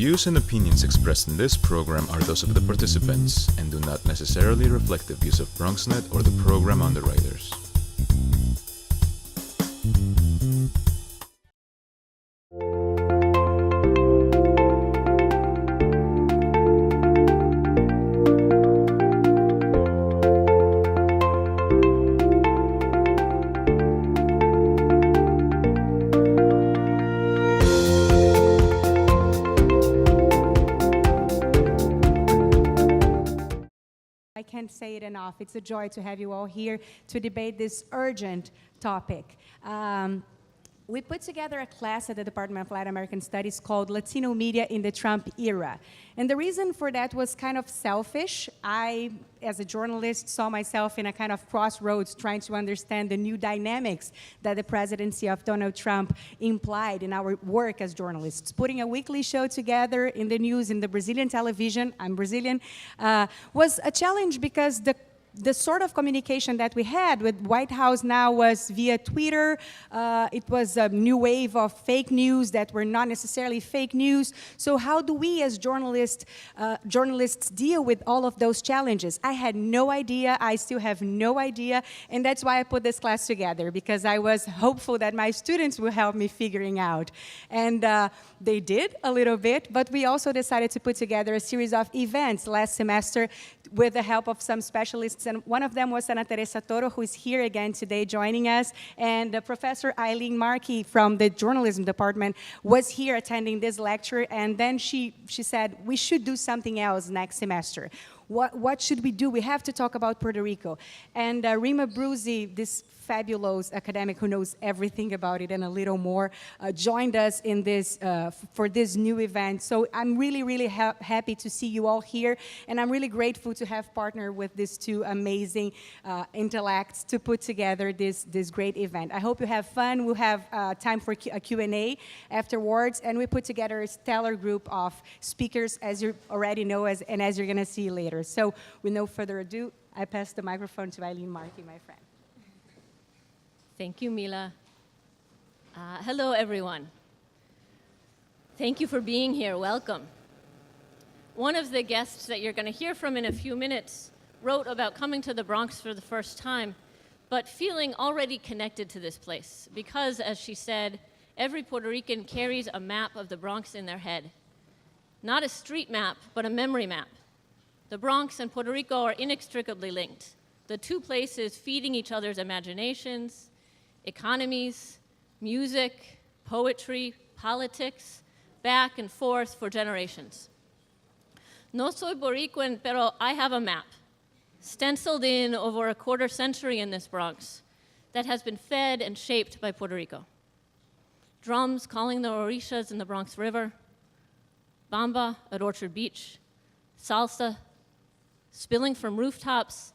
views and opinions expressed in this program are those of the participants and do not necessarily reflect the views of Bronxnet or the program underwriters. I can't say it enough. It's a joy to have you all here to debate this urgent topic. We put together a class at the Department of Latin American Studies called Latino Media in the Trump Era. And the reason for that was kind of selfish. I, as a journalist, saw myself in a kind of crossroads trying to understand the new dynamics that the presidency of Donald Trump implied in our work as journalists. Putting a weekly show together in the news, in the Brazilian television, I'm Brazilian, was a challenge because the sort of communication that we had with White House now was via Twitter. It was a new wave of fake news that were not necessarily fake news. So how do we as journalists deal with all of those challenges? I had no idea. I still have no idea. And that's why I put this class together, because I was hopeful that my students will help me figuring out. And they did a little bit, but we also decided to put together a series of events last semester with the help of some specialists. And one of them was Ana Teresa Toro, who is here again today joining us. And Professor Eileen Markey from the journalism department was here attending this lecture. And then she said, we should do something else next semester. What should we do? We have to talk about Puerto Rico. And Rima Bruzzi, this fabulous academic who knows everything about it and a little more, joined us in this for this new event. So I'm really, really happy to see you all here, and I'm really grateful to have partnered with these two amazing intellects to put together this great event. I hope you have fun. We'll have time for a Q&A afterwards, and we put together a stellar group of speakers, as you already know, and as you're going to see later. So with no further ado, I pass the microphone to Eileen Markey, my friend. Thank you, Mila. Hello, everyone. Thank you for being here. Welcome. One of the guests that you're going to hear from in a few minutes wrote about coming to the Bronx for the first time, but feeling already connected to this place because, as she said, every Puerto Rican carries a map of the Bronx in their head. Not a street map, but a memory map. The Bronx and Puerto Rico are inextricably linked, the two places feeding each other's imaginations, economies, music, poetry, politics, back and forth for generations. No soy Boricuan, pero I have a map, stenciled in over a quarter century in this Bronx, that has been fed and shaped by Puerto Rico. Drums calling the orishas in the Bronx River, bamba at Orchard Beach, salsa spilling from rooftops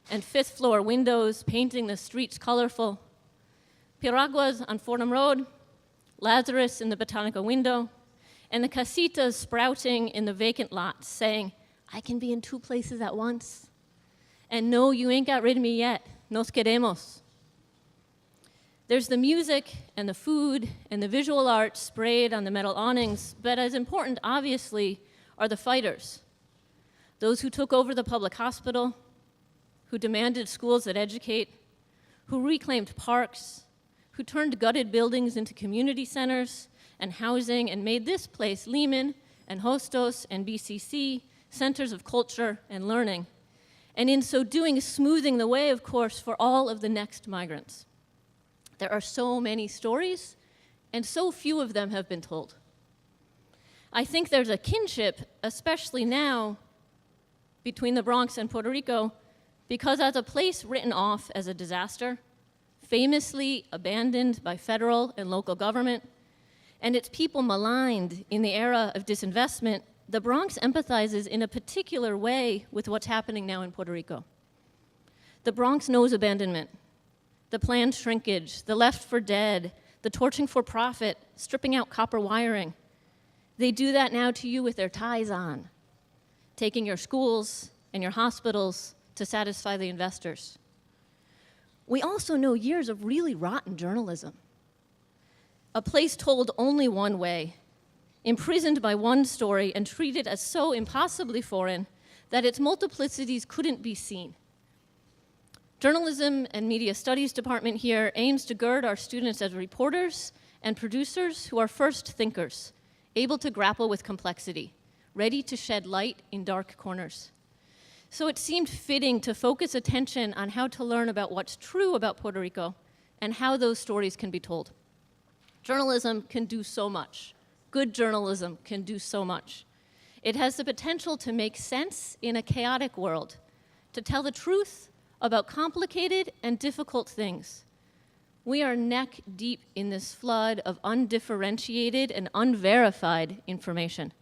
and fifth floor windows painting the streets colorful, piraguas on Fordham Road, Lazarus in the Botanica window, and the casitas sprouting in the vacant lots saying, I can be in two places at once. And no, you ain't got rid of me yet. Nos queremos. There's the music and the food and the visual art sprayed on the metal awnings, but as important, obviously, are the fighters. Those who took over the public hospital, who demanded schools that educate, who reclaimed parks, who turned gutted buildings into community centers and housing and made this place, Lehman and Hostos and BCC, centers of culture and learning, and in so doing, smoothing the way, of course, for all of the next migrants. There are so many stories, and so few of them have been told. I think there's a kinship, especially now, between the Bronx and Puerto Rico, because as a place written off as a disaster, famously abandoned by federal and local government, and its people maligned in the era of disinvestment, the Bronx empathizes in a particular way with what's happening now in Puerto Rico. The Bronx knows abandonment, the planned shrinkage, the left for dead, the torching for profit, stripping out copper wiring. They do that now to you with their ties on, taking your schools and your hospitals to satisfy the investors. We also know years of really rotten journalism. A place told only one way, imprisoned by one story and treated as so impossibly foreign that its multiplicities couldn't be seen. Journalism and Media Studies department here aims to gird our students as reporters and producers who are first thinkers, able to grapple with complexity, ready to shed light in dark corners. So it seemed fitting to focus attention on how to learn about what's true about Puerto Rico and how those stories can be told. Journalism can do so much. Good journalism can do so much. It has the potential to make sense in a chaotic world, to tell the truth about complicated and difficult things. We are neck deep in this flood of undifferentiated and unverified information,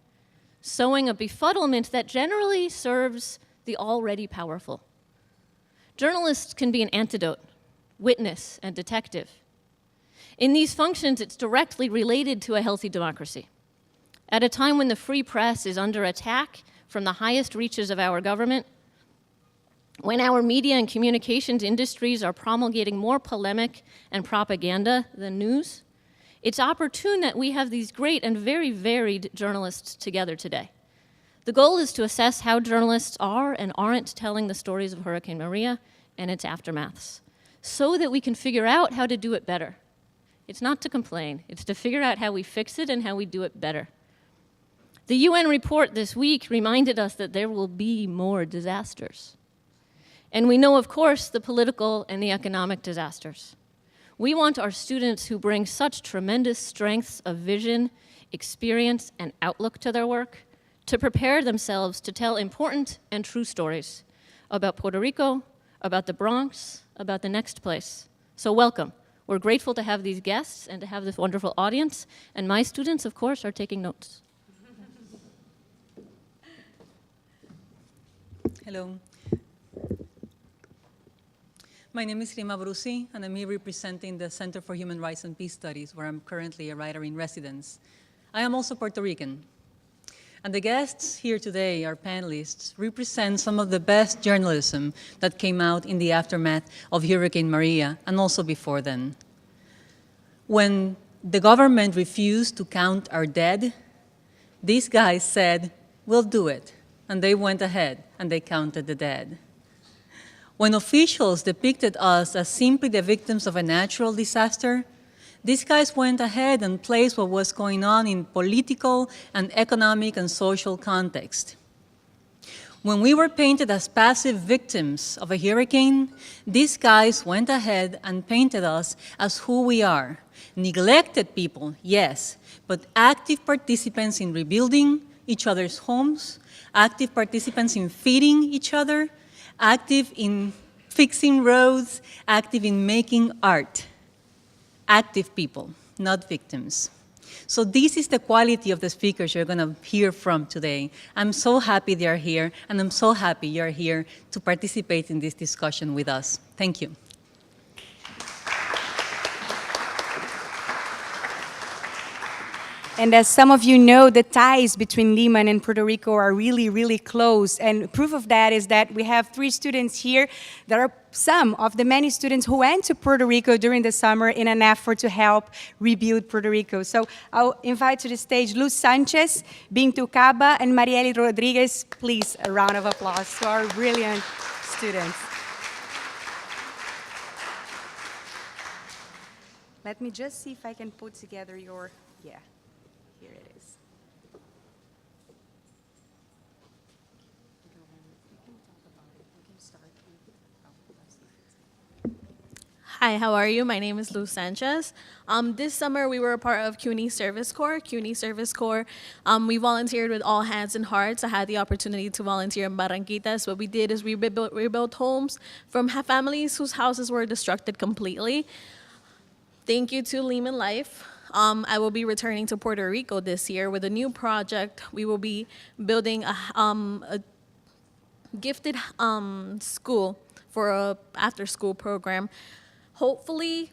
sowing a befuddlement that generally serves the already powerful. Journalists can be an antidote, witness, and detective. In these functions, it's directly related to a healthy democracy. At a time when the free press is under attack from the highest reaches of our government, when our media and communications industries are promulgating more polemic and propaganda than news, it's opportune that we have these great and very varied journalists together today. The goal is to assess how journalists are and aren't telling the stories of Hurricane Maria and its aftermaths, so that we can figure out how to do it better. It's not to complain, it's to figure out how we fix it and how we do it better. The UN report this week reminded us that there will be more disasters. And we know, of course, the political and the economic disasters. We want our students who bring such tremendous strengths of vision, experience, and outlook to their work to prepare themselves to tell important and true stories about Puerto Rico, about the Bronx, about the next place. So welcome. We're grateful to have these guests and to have this wonderful audience. And my students, of course, are taking notes. Hello. My name is Rima Brusi, and I'm here representing the Center for Human Rights and Peace Studies, where I'm currently a writer in residence. I am also Puerto Rican. And the guests here today, our panelists, represent some of the best journalism that came out in the aftermath of Hurricane Maria, and also before then. When the government refused to count our dead, these guys said, "We'll do it." And they went ahead and they counted the dead. When officials depicted us as simply the victims of a natural disaster, these guys went ahead and placed what was going on in political and economic and social context. When we were painted as passive victims of a hurricane, these guys went ahead and painted us as who we are. Neglected people, yes, but active participants in rebuilding each other's homes, active participants in feeding each other, active in fixing roads, active in making art. Active people, not victims. So this is the quality of the speakers you're going to hear from today. I'm so happy they're here, and I'm so happy you're here to participate in this discussion with us. Thank you. And as some of you know, the ties between Lehman and Puerto Rico are really, really close. And proof of that is that we have 3 students here that are some of the many students who went to Puerto Rico during the summer in an effort to help rebuild Puerto Rico. So I'll invite to the stage Luz Sanchez, Bintu Caba, and Marieli Rodriguez. Please, a round of applause to our brilliant students. Let me just see if I can put together your, yeah. Here it is. Hi, how are you? My name is Luz Sanchez. This summer, we were a part of CUNY Service Corps. CUNY Service Corps, we volunteered with All Hands and Hearts. I had the opportunity to volunteer in Barranquitas. What we did is we rebuilt homes from families whose houses were destructed completely. Thank you to Lehman Life. I will be returning to Puerto Rico this year with a new project. We will be building a gifted school for a after-school program. Hopefully,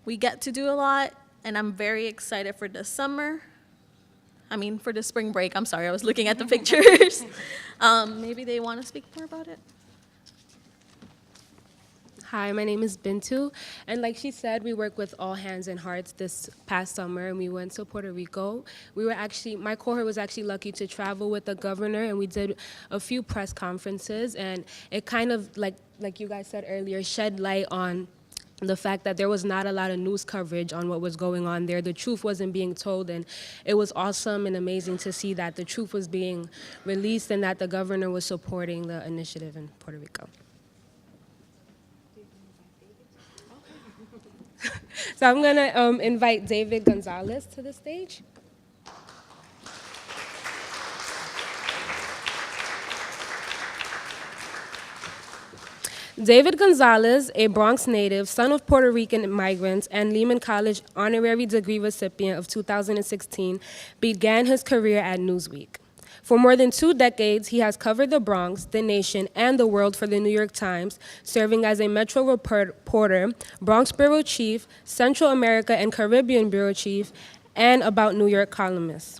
we get to do a lot, and I'm very excited for the summer. I mean, for the spring break. I'm sorry, I was looking at the pictures. Maybe they want to speak more about it. Hi, my name is Bintu, and like she said, we work with All Hands and Hearts this past summer, and we went to Puerto Rico. My cohort was actually lucky to travel with the governor, and we did a few press conferences, and it kind of, like you guys said earlier, shed light on the fact that there was not a lot of news coverage on what was going on there. The truth wasn't being told, and it was awesome and amazing to see that the truth was being released and that the governor was supporting the initiative in Puerto Rico. So I'm going to invite David Gonzalez to the stage. David Gonzalez, a Bronx native, son of Puerto Rican migrants, and Lehman College honorary degree recipient of 2016, began his career at Newsweek. For more than 2 decades, he has covered the Bronx, the nation, and the world for the New York Times, serving as a Metro reporter, Bronx bureau chief, Central America and Caribbean bureau chief, and About New York columnist.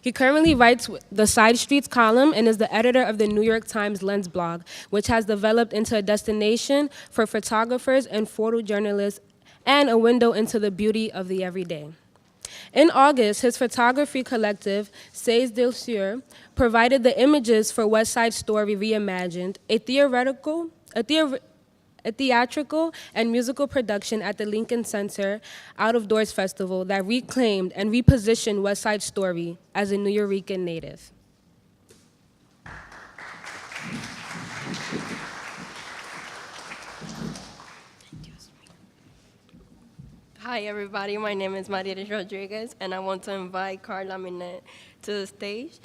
He currently writes the Side Streets column and is the editor of the New York Times Lens blog, which has developed into a destination for photographers and photojournalists and a window into the beauty of the everyday. In August, his photography collective, Sais del Sur, provided the images for West Side Story Reimagined, a theatrical and musical production at the Lincoln Center Out of Doors Festival that reclaimed and repositioned West Side Story as a Nuyorican native. Hi, everybody. My name is Maria Rodriguez, and I want to invite Carla Minet to the stage.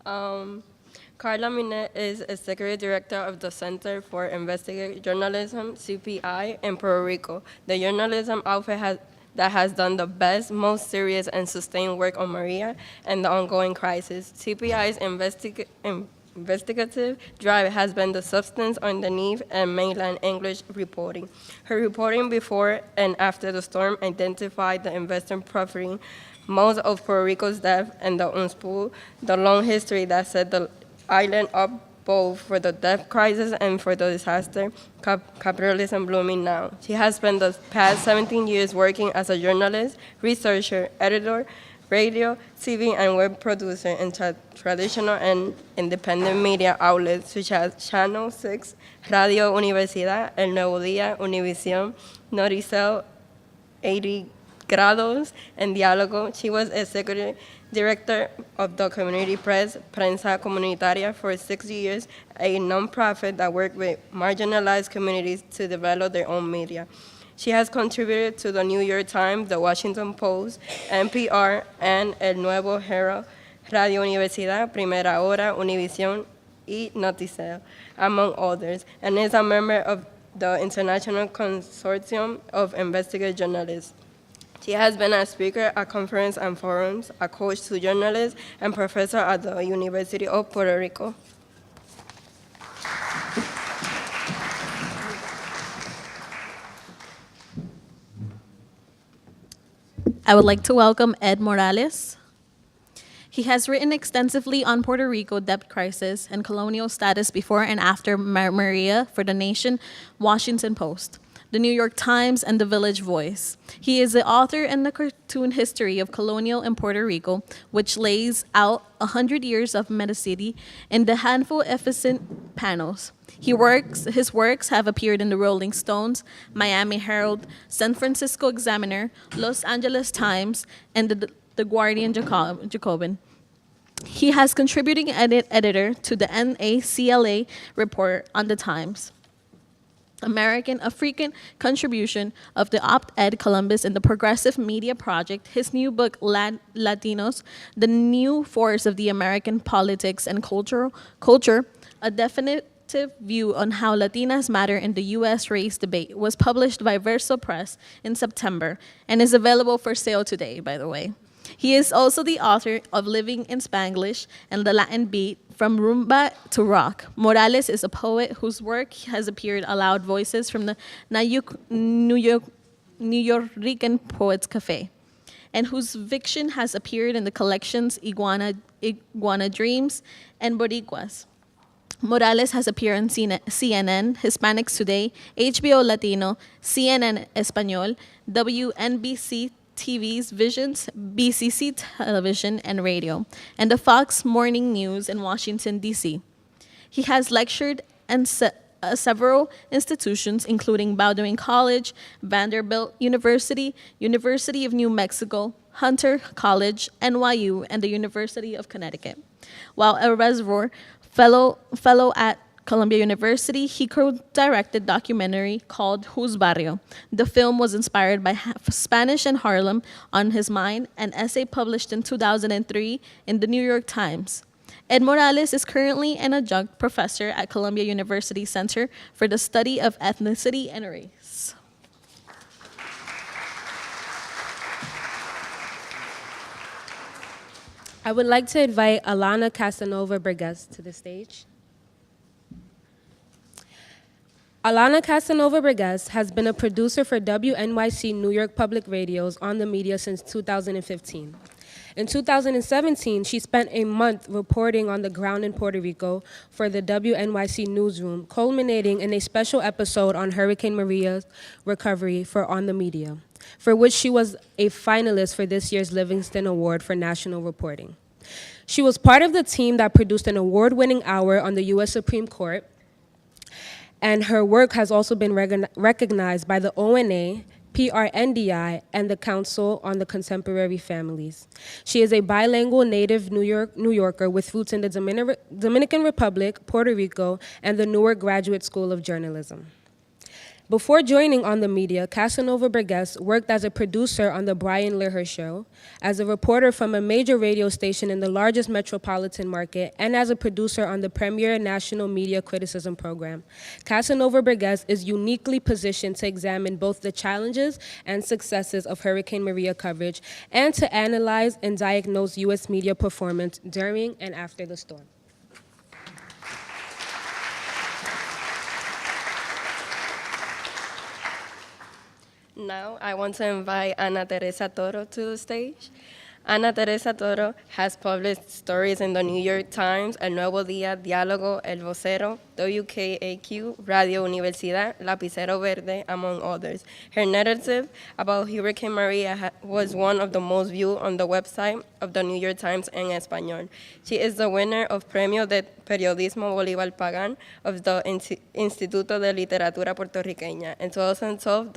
Carla Minet is Executive Director of the Center for Investigative Journalism, CPI, in Puerto Rico, the journalism outfit that has done the best, most serious, and sustained work on Maria and the ongoing crisis. CPI's investigative drive has been the substance underneath and mainland English reporting. Her reporting before and after the storm identified the investor profiting most of Puerto Rico's debt and the unspool, the long history that set the island up both for the debt crisis and for the disaster capitalism blooming now. She has spent the past 17 years working as a journalist, researcher, editor, radio, TV, and web producer in traditional and independent media outlets such as Channel 6, Radio Universidad, El Nuevo Día, Univisión, Noticel, 80 Grados, and Diálogo. She was executive director of the community press, Prensa Comunitaria, for 6 years, a nonprofit that worked with marginalized communities to develop their own media. She has contributed to the New York Times, the Washington Post, NPR, and El Nuevo Herald, Radio Universidad, Primera Hora, Univisión, y Noticel, among others, and is a member of the International Consortium of Investigative Journalists. She has been a speaker at conferences and forums, a coach to journalists, and professor at the University of Puerto Rico. I would like to welcome Ed Morales. He has written extensively on Puerto Rico debt crisis and colonial status before and after Maria for The Nation, Washington Post, The New York Times, and The Village Voice. He is the author in the cartoon history of colonial in Puerto Rico, which lays out 100 years of Medicity in the handful efficient panels. His works have appeared in the Rolling Stones, Miami Herald, San Francisco Examiner, Los Angeles Times, and the Guardian Jacobin. He has contributing editor to the NACLA report on the Times. American African contribution of the op-ed Columbus in the Progressive Media Project, his new book, Latinos, The New Force of the American Politics and Culture, a definitive view on how Latinas matter in the U.S. race debate, was published by Verso Press in September and is available for sale today, by the way. He is also the author of Living in Spanglish and the Latin Beat, From Rumba to Rock. Morales is a poet whose work has appeared aloud voices from the Nuyorican Poets Cafe, and whose fiction has appeared in the collections Iguana Dreams and Boricuas. Morales has appeared on CNN, Hispanics Today, HBO Latino, CNN Español, WNBC TV's Visions, BCC Television and Radio, and the Fox Morning News in Washington, D.C. He has lectured in several institutions, including Bowdoin College, Vanderbilt University, University of New Mexico, Hunter College, NYU, and the University of Connecticut. While a reservoir fellow at Columbia University, he co-directed a documentary called Whose Barrio? The film was inspired by Spanish in Harlem on his mind, an essay published in 2003 in the New York Times. Ed Morales is currently an adjunct professor at Columbia University Center for the Study of Ethnicity and Race. I would like to invite Alana Casanova Burgess to the stage. Alana Casanova Burgess has been a producer for WNYC New York Public Radio's On the Media since 2015. In 2017, she spent a month reporting on the ground in Puerto Rico for the WNYC newsroom, culminating in a special episode on Hurricane Maria's recovery for On the Media, for which she was a finalist for this year's Livingston Award for National Reporting. She was part of the team that produced an award-winning hour on the U.S. Supreme Court, and her work has also been recognized by the ONA, PRNDI, and the Council on the Contemporary Families. She is a bilingual native New Yorker with roots in the Dominican Republic, Puerto Rico, and the Newark Graduate School of Journalism. Before joining On the Media, Casanova Burgess worked as a producer on The Brian Leher Show, as a reporter from a major radio station in the largest metropolitan market, and as a producer on the premier national media criticism program. Casanova Burgess is uniquely positioned to examine both the challenges and successes of Hurricane Maria coverage and to analyze and diagnose U.S. media performance during and after the storm. Now, I want to invite Ana Teresa Toro to the stage. Ana Teresa Toro has published stories in the New York Times, El Nuevo Día, Diálogo, El Vocero, WKAQ, Radio Universidad, Lapicero Verde, among others. Her narrative about Hurricane Maria was one of the most viewed on the website of the New York Times en español. She is the winner of Premio de Periodismo Bolívar Pagán of the Instituto de Literatura Puertorriqueña. In 2012,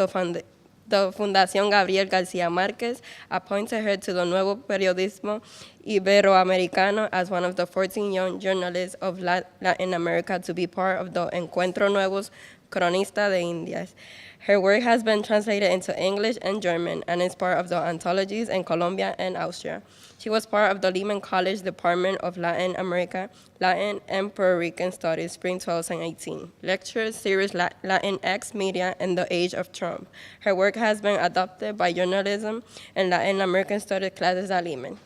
the Fundación Gabriel García Márquez appointed her to the Nuevo Periodismo Iberoamericano as one of the 14 young journalists of Latin America to be part of the Encuentro Nuevos Cronista de Indias. Her work has been translated into English and German and is part of the anthologies in Colombia and Austria. She was part of the Lehman College Department of Latin America, Latin and Puerto Rican Studies, Spring 2018. Lecture series Latin X Media and the Age of Trump. Her work has been adopted by journalism and Latin American Studies classes at Lehman.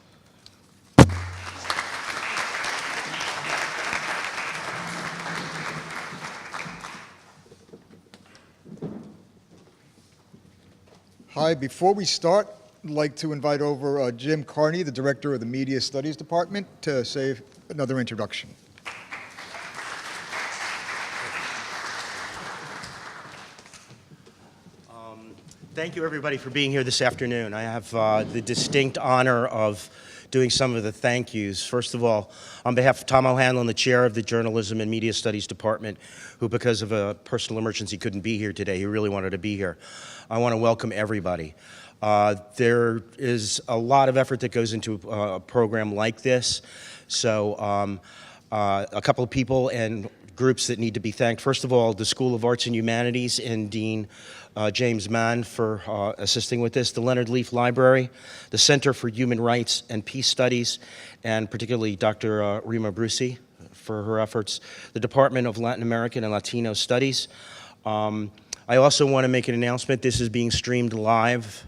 Hi, before we start, I'd like to invite over Jim Carney, the director of the Media Studies Department, to say another introduction. Thank you, everybody, for being here this afternoon. I have the distinct honor of doing some of the thank yous. First of all, on behalf of Tom O'Hanlon, the chair of the Journalism and Media Studies Department, who because of a personal emergency couldn't be here today, he really wanted to be here, I want to welcome everybody. There is a lot of effort that goes into a program like this. So a couple of people and groups that need to be thanked. First of all, the School of Arts and Humanities and Dean James Mann for assisting with this, the Leonard Leaf Library, the Center for Human Rights and Peace Studies, and particularly Dr. Rima Brusi for her efforts, the Department of Latin American and Latino Studies. I also want to make an announcement. This is being streamed live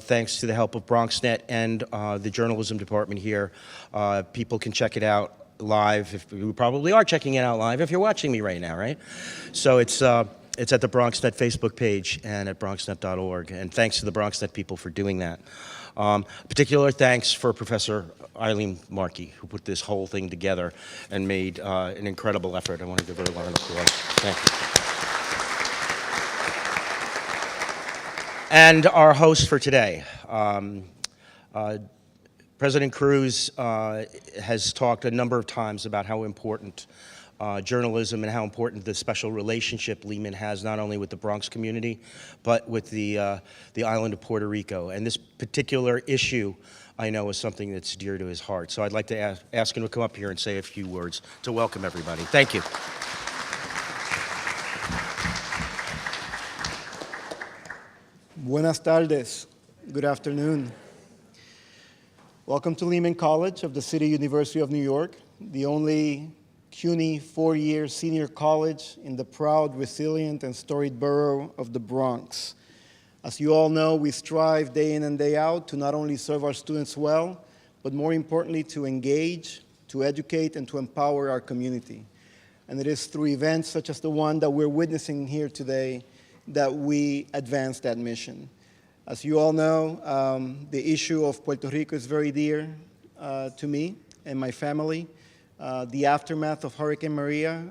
thanks to the help of Bronxnet and the journalism department here. People can check it out live. If you probably are checking it out live if you're watching me right now, right? So it's at the Bronxnet Facebook page and at bronxnet.org. And thanks to the Bronxnet people for doing that. Particular thanks for Professor Eileen Markey, who put this whole thing together and made an incredible effort. I want to give her a round of applause. Thank you. And our host for today. President Cruz has talked a number of times about how important journalism and how important the special relationship Lehman has not only with the Bronx community, but with the island of Puerto Rico. And this particular issue, I know, is something that's dear to his heart. So I'd like to ask him to come up here and say a few words to welcome everybody. Thank you. Buenas tardes. Good afternoon. Welcome to Lehman College of the City University of New York, the only CUNY four-year senior college in the proud, resilient, and storied borough of the Bronx. As you all know, we strive day in and day out to not only serve our students well, but more importantly, to engage, to educate, and to empower our community. And it is through events such as the one that we're witnessing here today that we advance that mission. As you all know, the issue of Puerto Rico is very dear to me and my family. The aftermath of Hurricane Maria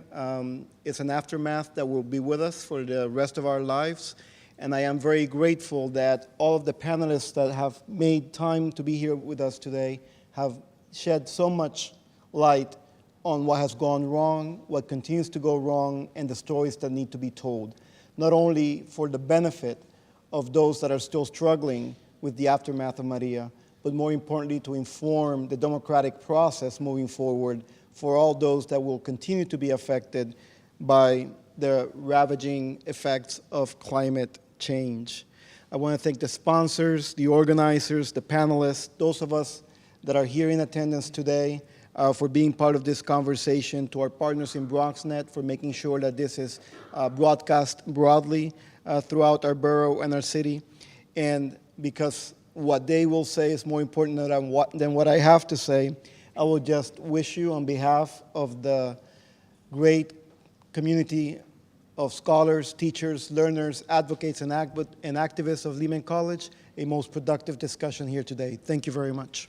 is an aftermath that will be with us for the rest of our lives. And I am very grateful that all of the panelists that have made time to be here with us today have shed so much light on what has gone wrong, what continues to go wrong, and the stories that need to be told, not only for the benefit of those that are still struggling with the aftermath of Maria, but more importantly, to inform the democratic process moving forward for all those that will continue to be affected by the ravaging effects of climate change. I want to thank the sponsors, the organizers, the panelists, those of us that are here in attendance today for being part of this conversation, to our partners in Bronxnet for making sure that this is broadcast broadly throughout our borough and our city. And because what they will say is more important than what I have to say, I will just wish you, on behalf of the great community of scholars, teachers, learners, advocates, and activists of Lehman College, a most productive discussion here today. Thank you very much.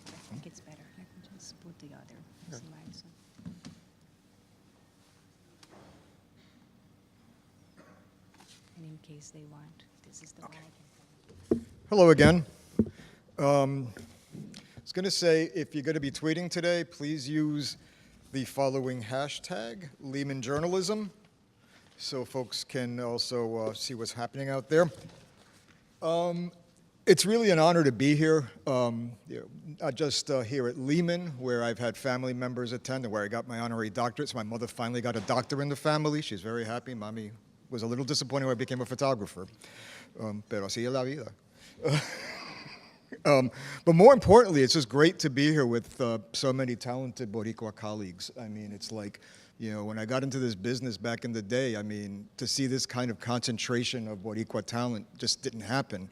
I think it's better. I can just put the other slides. And in case they want, this is the one I can. Hello again. I was going to say, if you're going to be tweeting today, please use the following hashtag, Lehman Journalism, so folks can also see what's happening out there. It's really an honor to be here, not just here at Lehman, where I've had family members attend and where I got my honorary doctorate. So my mother finally got a doctor in the family. She's very happy. Mommy was a little disappointed when I became a photographer. Pero así es la vida. But more importantly, it's just great to be here with so many talented Boricua colleagues. I mean, it's like, when I got into this business back in the day, I mean, to see this kind of concentration of Boricua talent just didn't happen.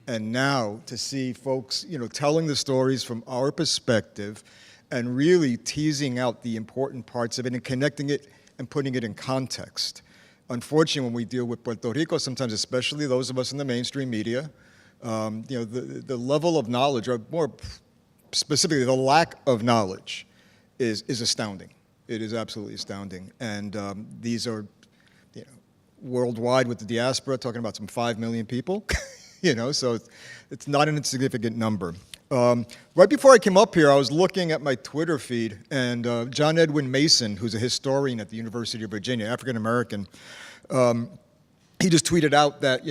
And now to see folks, telling the stories from our perspective and really teasing out the important parts of it and connecting it and putting it in context. Unfortunately, when we deal with Puerto Rico, sometimes especially those of us in the mainstream media, the level of knowledge, or more specifically, the lack of knowledge is astounding. It is absolutely astounding. And these are, worldwide with the diaspora, talking about some 5 million people, so it's not an insignificant number. Right before I came up here, I was looking at my Twitter feed, and John Edwin Mason, who's a historian at the University of Virginia, African-American, he just tweeted out that,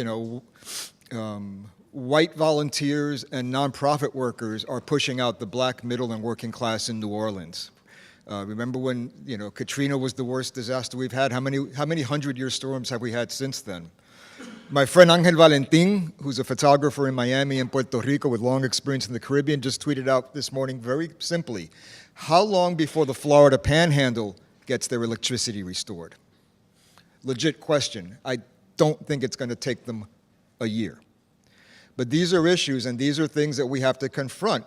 white volunteers and nonprofit workers are pushing out the black, middle, and working class in New Orleans. Remember when, Katrina was the worst disaster we've had? How many 100-year storms have we had since then? My friend Angel Valentin, who's a photographer in Miami and Puerto Rico with long experience in the Caribbean, just tweeted out this morning very simply, how long before the Florida Panhandle gets their electricity restored? Legit question. I don't think it's going to take them a year. But these are issues, and these are things that we have to confront.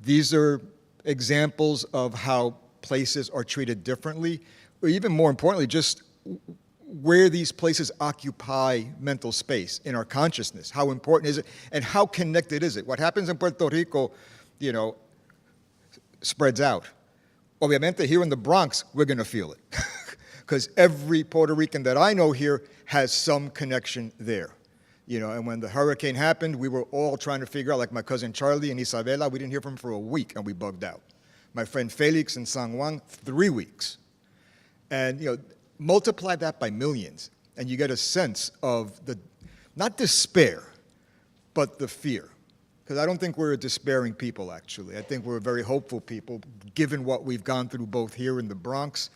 These are examples of how places are treated differently, or even more importantly, just where these places occupy mental space in our consciousness. How important is it, and how connected is it? What happens in Puerto Rico, spreads out. Obviamente, here in the Bronx, we're going to feel it, because every Puerto Rican that I know here has some connection there. And when the hurricane happened, we were all trying to figure out, like my cousin Charlie and Isabela, we didn't hear from them for a week, and we bugged out. My friend Felix in San Juan, 3 weeks. And, multiply that by millions, and you get a sense of not despair, but the fear. Because I don't think we're a despairing people, actually. I think we're a very hopeful people, given what we've gone through both here in the Bronx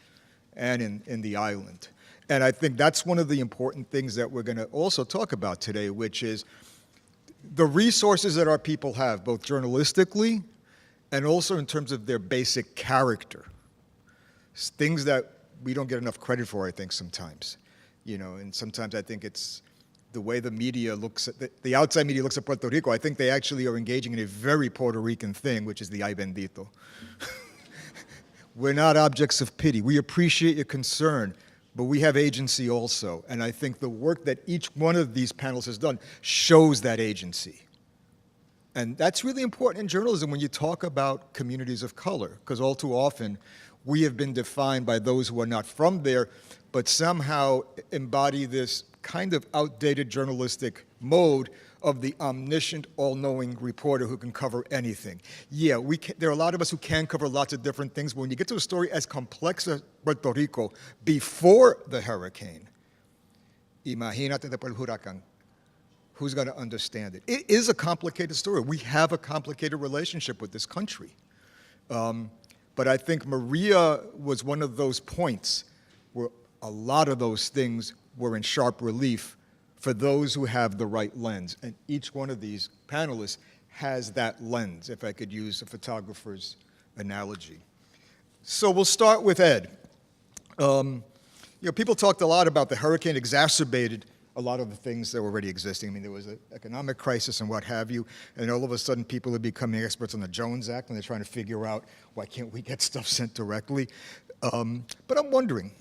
and in the island. And I think that's one of the important things that we're going to also talk about today, which is the resources that our people have, both journalistically and also in terms of their basic character. Things that we don't get enough credit for, I think, sometimes. And sometimes I think it's the way the media looks at, the outside media looks at Puerto Rico. I think they actually are engaging in a very Puerto Rican thing, which is the ay bendito. We're not objects of pity. We appreciate your concern, but we have agency also. And I think the work that each one of these panels has done shows that agency. And that's really important in journalism when you talk about communities of color, because all too often we have been defined by those who are not from there, but somehow embody this kind of outdated journalistic mode of the omniscient, all-knowing reporter who can cover anything. Yeah, there are a lot of us who can cover lots of different things, but when you get to a story as complex as Puerto Rico before the hurricane, imagínate después del huracán. Who's going to understand it? It is a complicated story. We have a complicated relationship with this country. But I think Maria was one of those points where a lot of those things were in sharp relief for those who have the right lens. And each one of these panelists has that lens, if I could use a photographer's analogy. So we'll start with Ed. People talked a lot about the hurricane exacerbated a lot of the things that were already existing. I mean, there was an economic crisis and what have you, and all of a sudden people are becoming experts on the Jones Act, and they're trying to figure out, why can't we get stuff sent directly? But I'm wondering,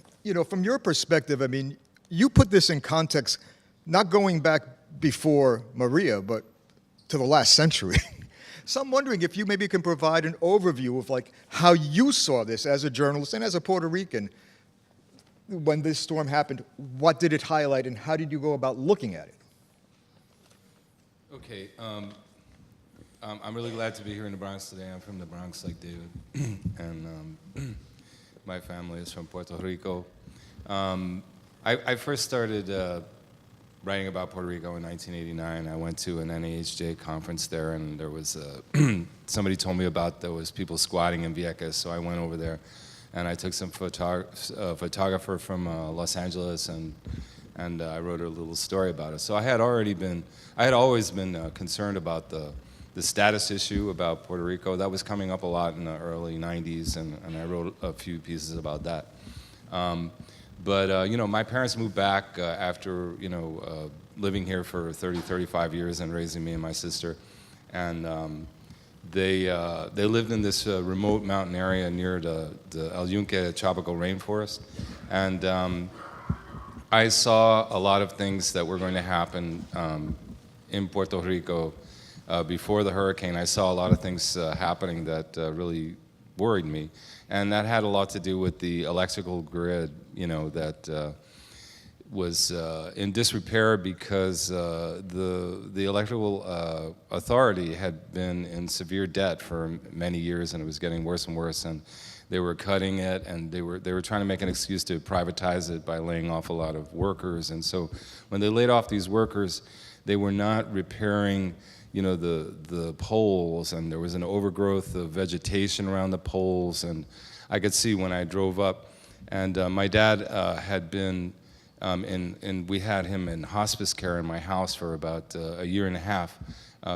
from your perspective, I mean, you put this in context, not going back before Maria, but to the last century. So I'm wondering if you maybe can provide an overview of how you saw this as a journalist and as a Puerto Rican. When this storm happened, what did it highlight, and how did you go about looking at it? Okay, I'm really glad to be here in the Bronx today. I'm from the Bronx, like David, and my family is from Puerto Rico. I first started writing about Puerto Rico in 1989. I went to an NAHJ conference there, and there was somebody told me about there was people squatting in Vieques, so I went over there. And I took some photographer from Los Angeles, and I wrote a little story about it. So I had always been concerned about the status issue about Puerto Rico. That was coming up a lot in the early 90s, and I wrote a few pieces about that. But my parents moved back after living here for 35 years and raising me and my sister, and they lived in this remote mountain area near the El Yunque tropical rainforest, and I saw a lot of things that were going to happen in Puerto Rico before the hurricane. I saw a lot of things happening that really worried me, and that had a lot to do with the electrical grid, that was in disrepair because the electrical authority had been in severe debt for many years, and it was getting worse and worse, and they were cutting it, and they were trying to make an excuse to privatize it by laying off a lot of workers. And so when they laid off these workers, they were not repairing the poles, and there was an overgrowth of vegetation around the poles, and I could see when I drove up. And my dad had been and we had him in hospice care in my house for about a year and a half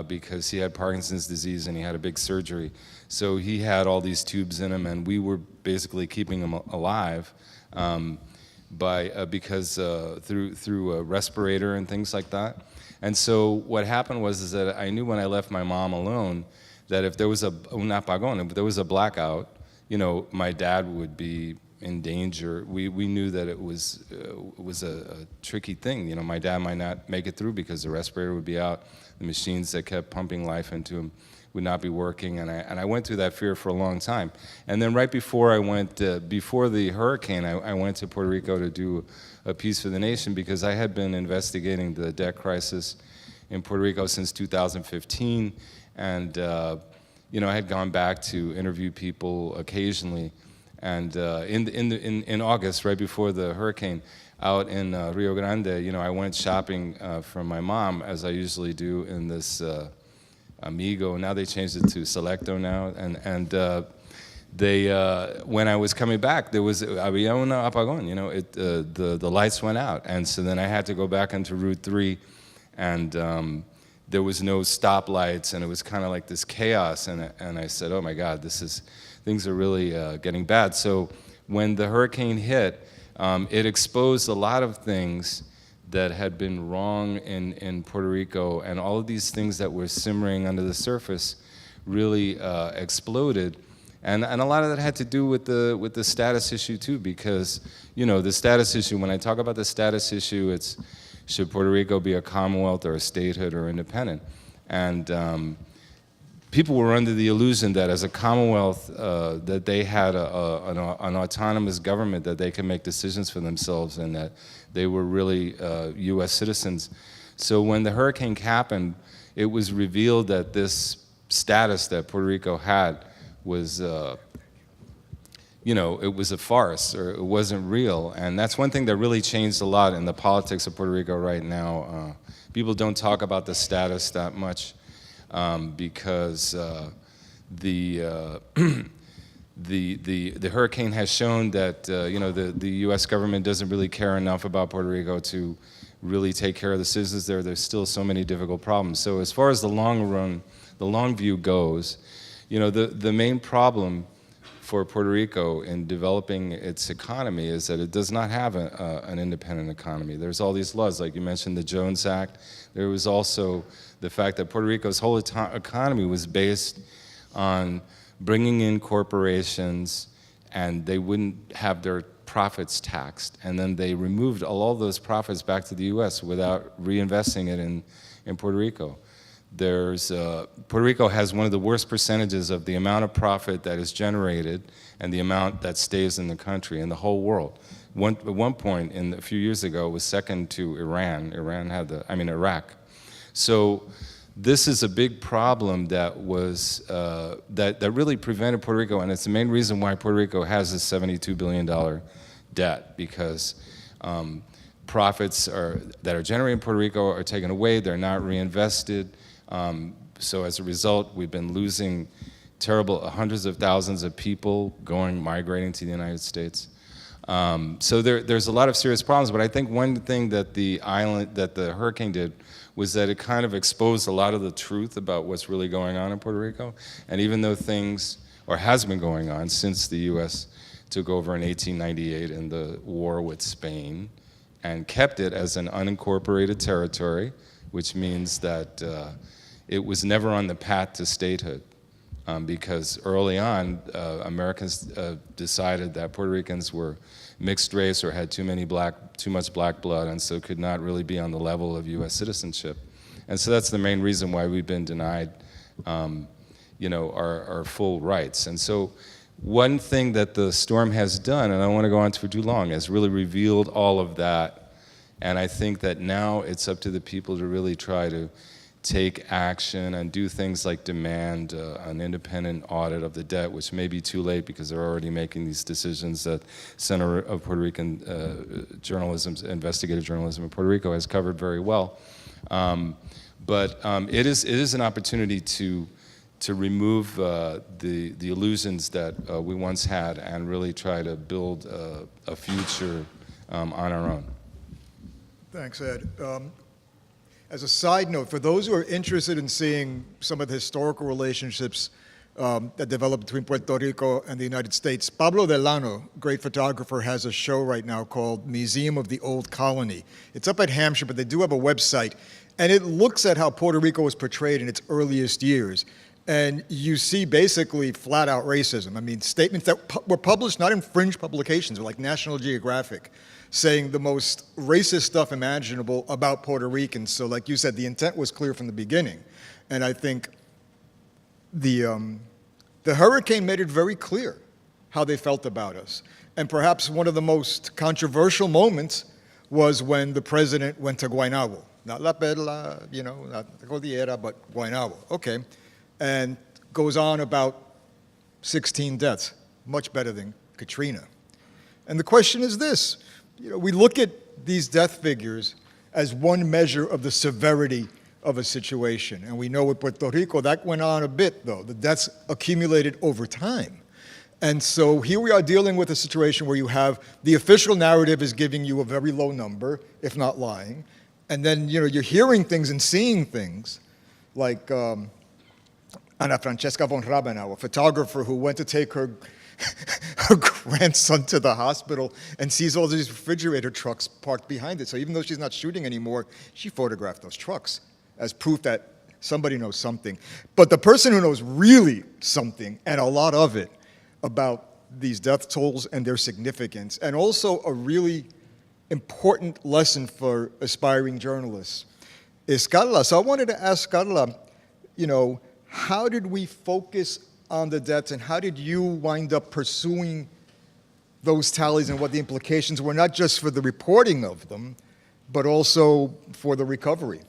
because he had Parkinson's disease and he had a big surgery. So he had all these tubes in him, and we were basically keeping him alive because through a respirator and things like that. And so what happened was that I knew when I left my mom alone that if there was a blackout, my dad would be in danger. We knew that it was a tricky thing. My dad might not make it through because the respirator would be out, the machines that kept pumping life into him would not be working, and I went through that fear for a long time. And then right before I went, before the hurricane, I went to Puerto Rico to do a piece for the nation because I had been investigating the debt crisis in Puerto Rico since 2015, and I had gone back to interview people occasionally. And in August, right before the hurricane, out in Rio Grande, I went shopping for my mom, as I usually do in this Amigo. Now they changed it to Selecto now, and they when I was coming back, there was había un apagón. The lights went out, and so then I had to go back into Route 3, and there was no stoplights, and it was kind of like this chaos. And I said, oh my God, things are really getting bad. So when the hurricane hit, it exposed a lot of things that had been wrong in Puerto Rico, and all of these things that were simmering under the surface really exploded. And a lot of that had to do with the status issue too, because the status issue, when I talk about the status issue, it's should Puerto Rico be a commonwealth or a statehood or independent? And people were under the illusion that as a commonwealth, that they had an autonomous government, that they could make decisions for themselves, and that they were really U.S. citizens. So when the hurricane happened, it was revealed that this status that Puerto Rico had was, it was a farce, or it wasn't real. And that's one thing that really changed a lot in the politics of Puerto Rico right now. People don't talk about the status that much. Because the hurricane has shown that the U.S. government doesn't really care enough about Puerto Rico to really take care of the citizens there. There's still so many difficult problems. So as far as the long run, the long view goes, the main problem for Puerto Rico in developing its economy is that it does not have an independent economy. There's all these laws, like you mentioned, the Jones Act. There was also the fact that Puerto Rico's whole economy was based on bringing in corporations, and they wouldn't have their profits taxed. And then they removed all those profits back to the U.S. without reinvesting it in Puerto Rico. Puerto Rico has one of the worst percentages of the amount of profit that is generated and the amount that stays in the country, in the whole world. At one point, a few years ago, it was second to Iran. Iraq. So this is a big problem that was that really prevented Puerto Rico, and it's the main reason why Puerto Rico has this $72 billion debt, because profits that are generated in Puerto Rico are taken away, they're not reinvested. So as a result, we've been losing hundreds of thousands of people migrating to the United States. So there's a lot of serious problems, but I think one thing that the hurricane did was that it kind of exposed a lot of the truth about what's really going on in Puerto Rico. And even though has been going on since the U.S. took over in 1898 in the war with Spain and kept it as an unincorporated territory, which means that it was never on the path to statehood. Because early on, Americans decided that Puerto Ricans were mixed race or had too much black blood, and so could not really be on the level of U.S. citizenship. And so that's the main reason why we've been denied, our full rights. And so one thing that the storm has done, and I don't want to go on for too long, has really revealed all of that. And I think that now it's up to the people to really try to take action and do things like demand an independent audit of the debt, which may be too late because they're already making these decisions that Center of Puerto Rican investigative journalism in Puerto Rico has covered very well. But it is an opportunity to remove the illusions that we once had and really try to build a future on our own. Thanks, Ed. As a side note, for those who are interested in seeing some of the historical relationships that developed between Puerto Rico and the United States, Pablo Delano, great photographer, has a show right now called Museum of the Old Colony. It's up at Hampshire, but they do have a website, and it looks at how Puerto Rico was portrayed in its earliest years. And you see basically flat out racism. I mean, statements that were published not in fringe publications, but like National Geographic, saying the most racist stuff imaginable about Puerto Ricans. So like you said, the intent was clear from the beginning. And I think the hurricane made it very clear how they felt about us. And perhaps one of the most controversial moments was when the president went to Guaynabo. Not La Perla, you know, not the Cordillera, but Guaynabo. Okay. And goes on about 16 deaths, much better than Katrina. And the question is this, you know, we look at these death figures as one measure of the severity of a situation. And we know with Puerto Rico, that went on a bit though. The deaths accumulated over time. And so here we are dealing with a situation where you have the official narrative is giving you a very low number, if not lying. And then, you know, you're hearing things and seeing things like Ana Francesca von Rabenau, a photographer who went to take her grandson to the hospital and sees all these refrigerator trucks parked behind it. So even though she's not shooting anymore, she photographed those trucks as proof that somebody knows something. But the person who knows really something, and a lot of it, about these death tolls and their significance, and also a really important lesson for aspiring journalists, is Carla. So I wanted to ask Carla, you know, how did we focus on the deaths, and how did you wind up pursuing those tallies and what the implications were, not just for the reporting of them, but also for the recovery?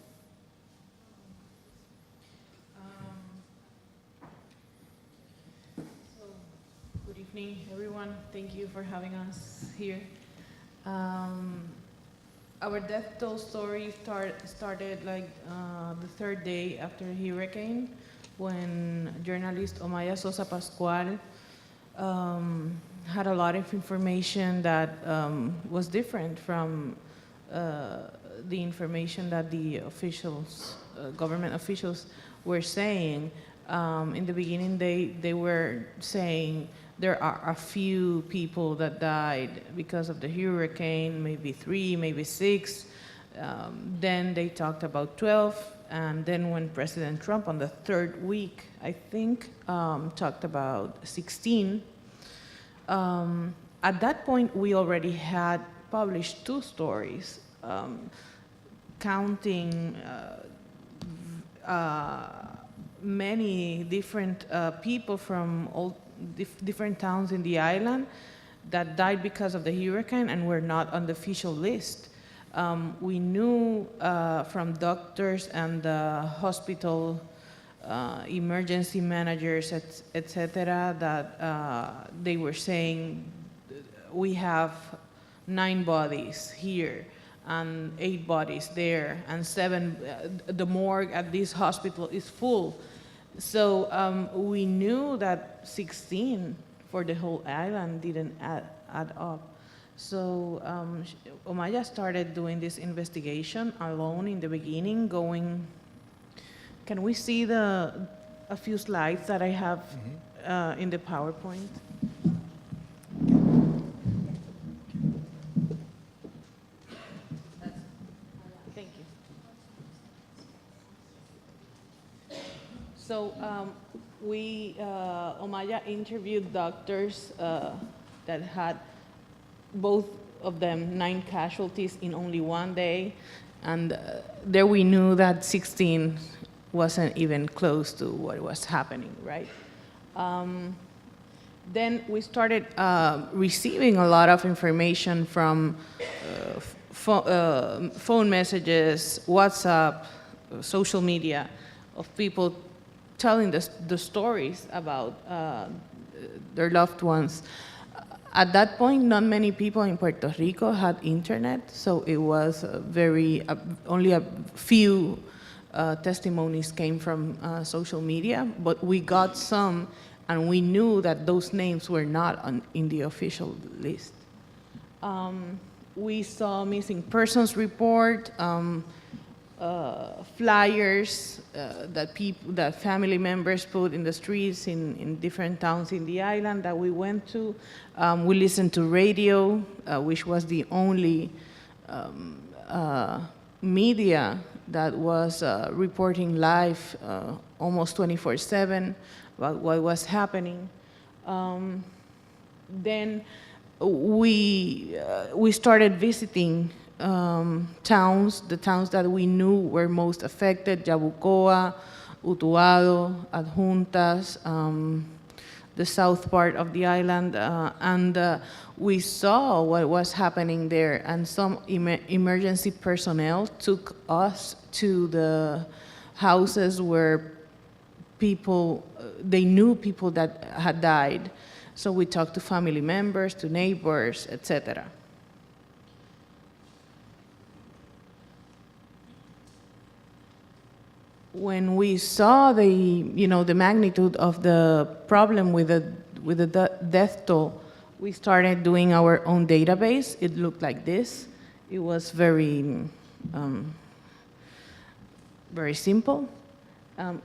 Good evening, everyone. Thank you for having us here. Our death toll story started like the third day after the hurricane, when journalist Omaya Sosa Pascual had a lot of information that was different from the information that the officials, government officials, were saying. In the beginning, they were saying there are a few people that died because of the hurricane, maybe 3, maybe 6. Then they talked about 12. And then when President Trump, on the third week, I think, talked about 16. At that point, we already had published 2 stories counting many different people from all different towns in the island that died because of the hurricane and were not on the official list. We knew from doctors and the hospital emergency managers, etc., that they were saying we have 9 bodies here and 8 bodies there, and 7, the morgue at this hospital is full. So we knew that 16 for the whole island didn't add up. So Omaya started doing this investigation alone in the beginning, going, can we see a few slides that I have in the PowerPoint? Thank you. So Omaya interviewed doctors that had both of them 9 casualties in only one day, and there we knew that 16 wasn't even close to what was happening, right? Then we started receiving a lot of information from phone messages, WhatsApp, social media, of people telling the stories about their loved ones. At that point, not many people in Puerto Rico had internet, so it was only a few testimonies came from social media, but we got some, and we knew that those names were not in the official list. We saw missing persons report, flyers that family members put in the streets in different towns in the island that we went to. We listened to radio, which was the only media that was reporting live almost 24/7 about what was happening. Then we started visiting towns, the towns that we knew were most affected: Yabucoa, Utuado, Adjuntas, the south part of the island, and we saw what was happening there, and some emergency personnel took us to the houses where people, they knew people that had died. So we talked to family members, to neighbors, etc. When we saw the magnitude of the problem with the death toll, we started doing our own database. It looked like this. It was very simple.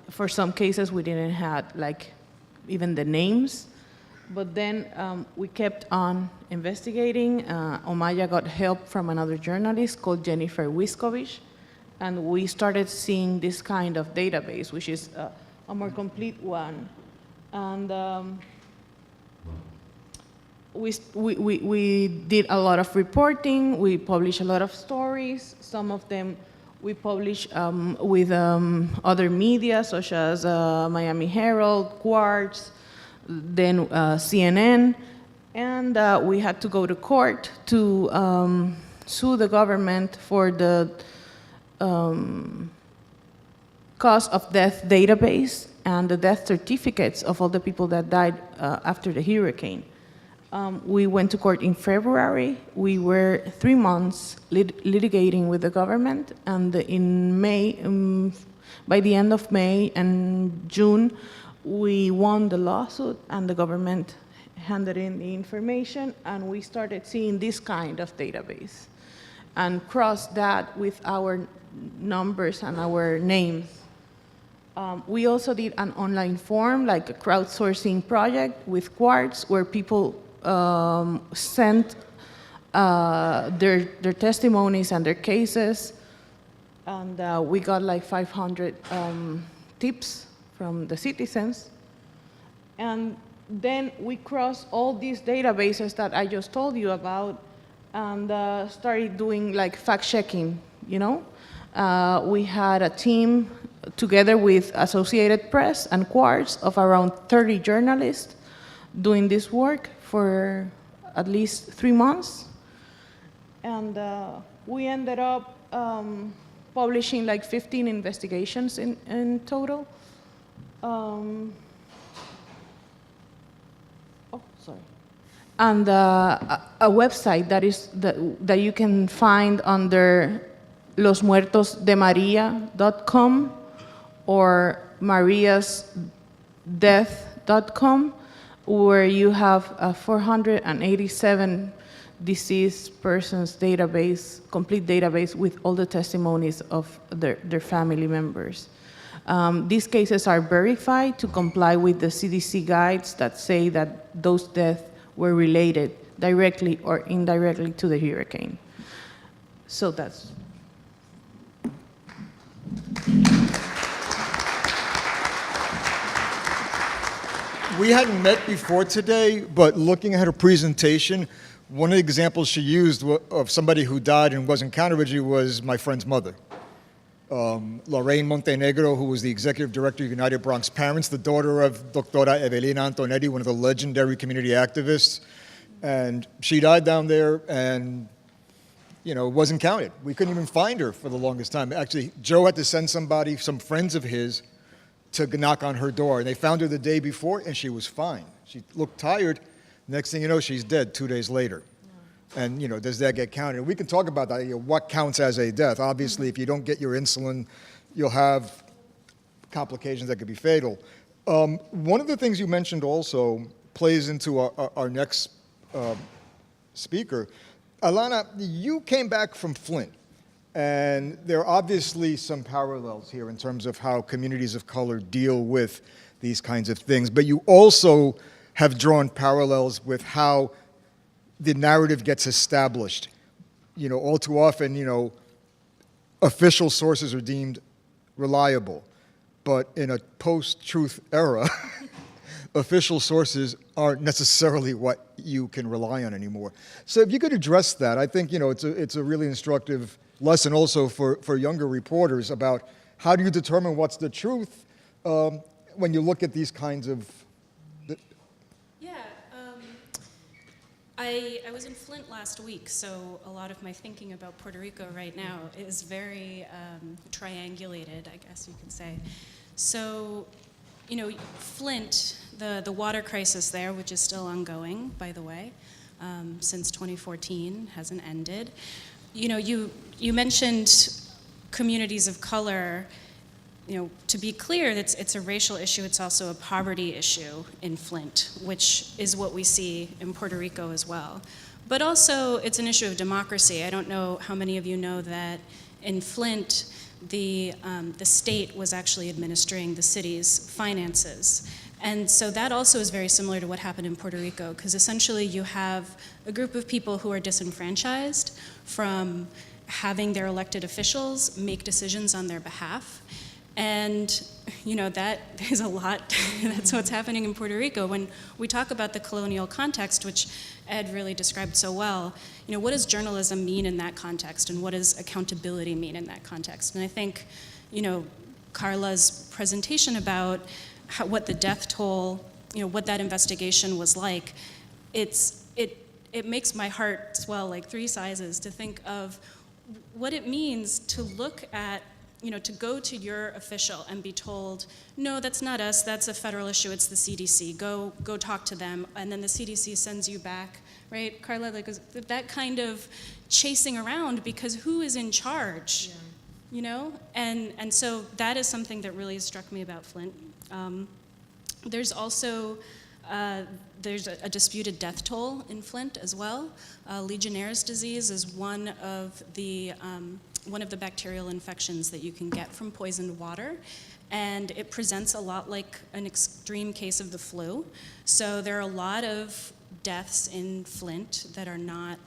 For some cases, we didn't have like even the names, but then we kept on investigating. Omaya got help from another journalist called Jennifer Wiskovich, and we started seeing this kind of database, which is a more complete one. And we did a lot of reporting. We published a lot of stories. Some of them we published with other media, such as Miami Herald, Quartz, then CNN. And we had to go to court to sue the government for the cause of death database and the death certificates of all the people that died after the hurricane. We went to court in February. We were 3 months litigating with the government, and in May, by the end of May and June, we won the lawsuit, and the government handed in the information, and we started seeing this kind of database and crossed that with our numbers and our names. We also did an online form, like a crowdsourcing project with Quartz, where people sent their testimonies and their cases, and we got like 500 tips from the citizens. And then we crossed all these databases that I just told you about and started doing like fact-checking, you know? We had a team together with Associated Press and Quartz of around 30 journalists doing this work for at least 3 months. And we ended up publishing like 15 investigations in total. And a website that you can find under losmuertosdemaria.com or mariasdeath.com, where you have a 487 deceased persons database, complete database with all the testimonies of their family members. These cases are verified to comply with the CDC guides that say that those deaths were related directly or indirectly to the hurricane. So that's. We hadn't met before today, but looking at her presentation, one of the examples she used of somebody who died and wasn't counted originally was my friend's mother. Lorraine Montenegro, who was the executive director of United Bronx Parents, the daughter of Doctora Evelina Antonetti, one of the legendary community activists. And she died down there and, wasn't counted. We couldn't even find her for the longest time. Actually, Joe had to send somebody, some friends of his, to knock on her door. And they found her the day before, and she was fine. She looked tired. Next thing you know, she's dead 2 days later. And, does that get counted? We can talk about that, what counts as a death. Obviously, if you don't get your insulin, you'll have complications that could be fatal. One of the things you mentioned also plays into our next speaker. Alana, you came back from Flint, and there are obviously some parallels here in terms of how communities of color deal with these kinds of things, but you also have drawn parallels with how the narrative gets established. All too often, official sources are deemed reliable. But in a post-truth era, official sources aren't necessarily what you can rely on anymore. So if you could address that, I think it's a really instructive lesson also for younger reporters about how do you determine what's the truth when you look at these kinds of... I was in Flint last week, so a lot of my thinking about Puerto Rico right now is very triangulated, I guess you could say. So, Flint, the water crisis there, which is still ongoing, by the way, since 2014, hasn't ended. You mentioned communities of color. To be clear, it's a racial issue, it's also a poverty issue in Flint, which is what we see in Puerto Rico as well. But also, it's an issue of democracy. I don't know how many of you know that in Flint, the state was actually administering the city's finances. And so that also is very similar to what happened in Puerto Rico, because essentially you have a group of people who are disenfranchised from having their elected officials make decisions on their behalf. And, that is a lot. That's what's happening in Puerto Rico. When we talk about the colonial context, which Ed really described so well, what does journalism mean in that context? And what does accountability mean in that context? And I think, Carla's presentation about what the death toll, what that investigation was like, it makes my heart swell like 3 sizes to think of what it means to look at, to go to your official and be told, no, that's not us, that's a federal issue, it's the CDC, go talk to them, and then the CDC sends you back, right? Carla, like that kind of chasing around because who is in charge, And so that is something that really struck me about Flint. There's also, there's a disputed death toll in Flint as well. Legionnaire's disease is one of the bacterial infections that you can get from poisoned water, and it presents a lot like an extreme case of the flu. So there are a lot of deaths in Flint that are not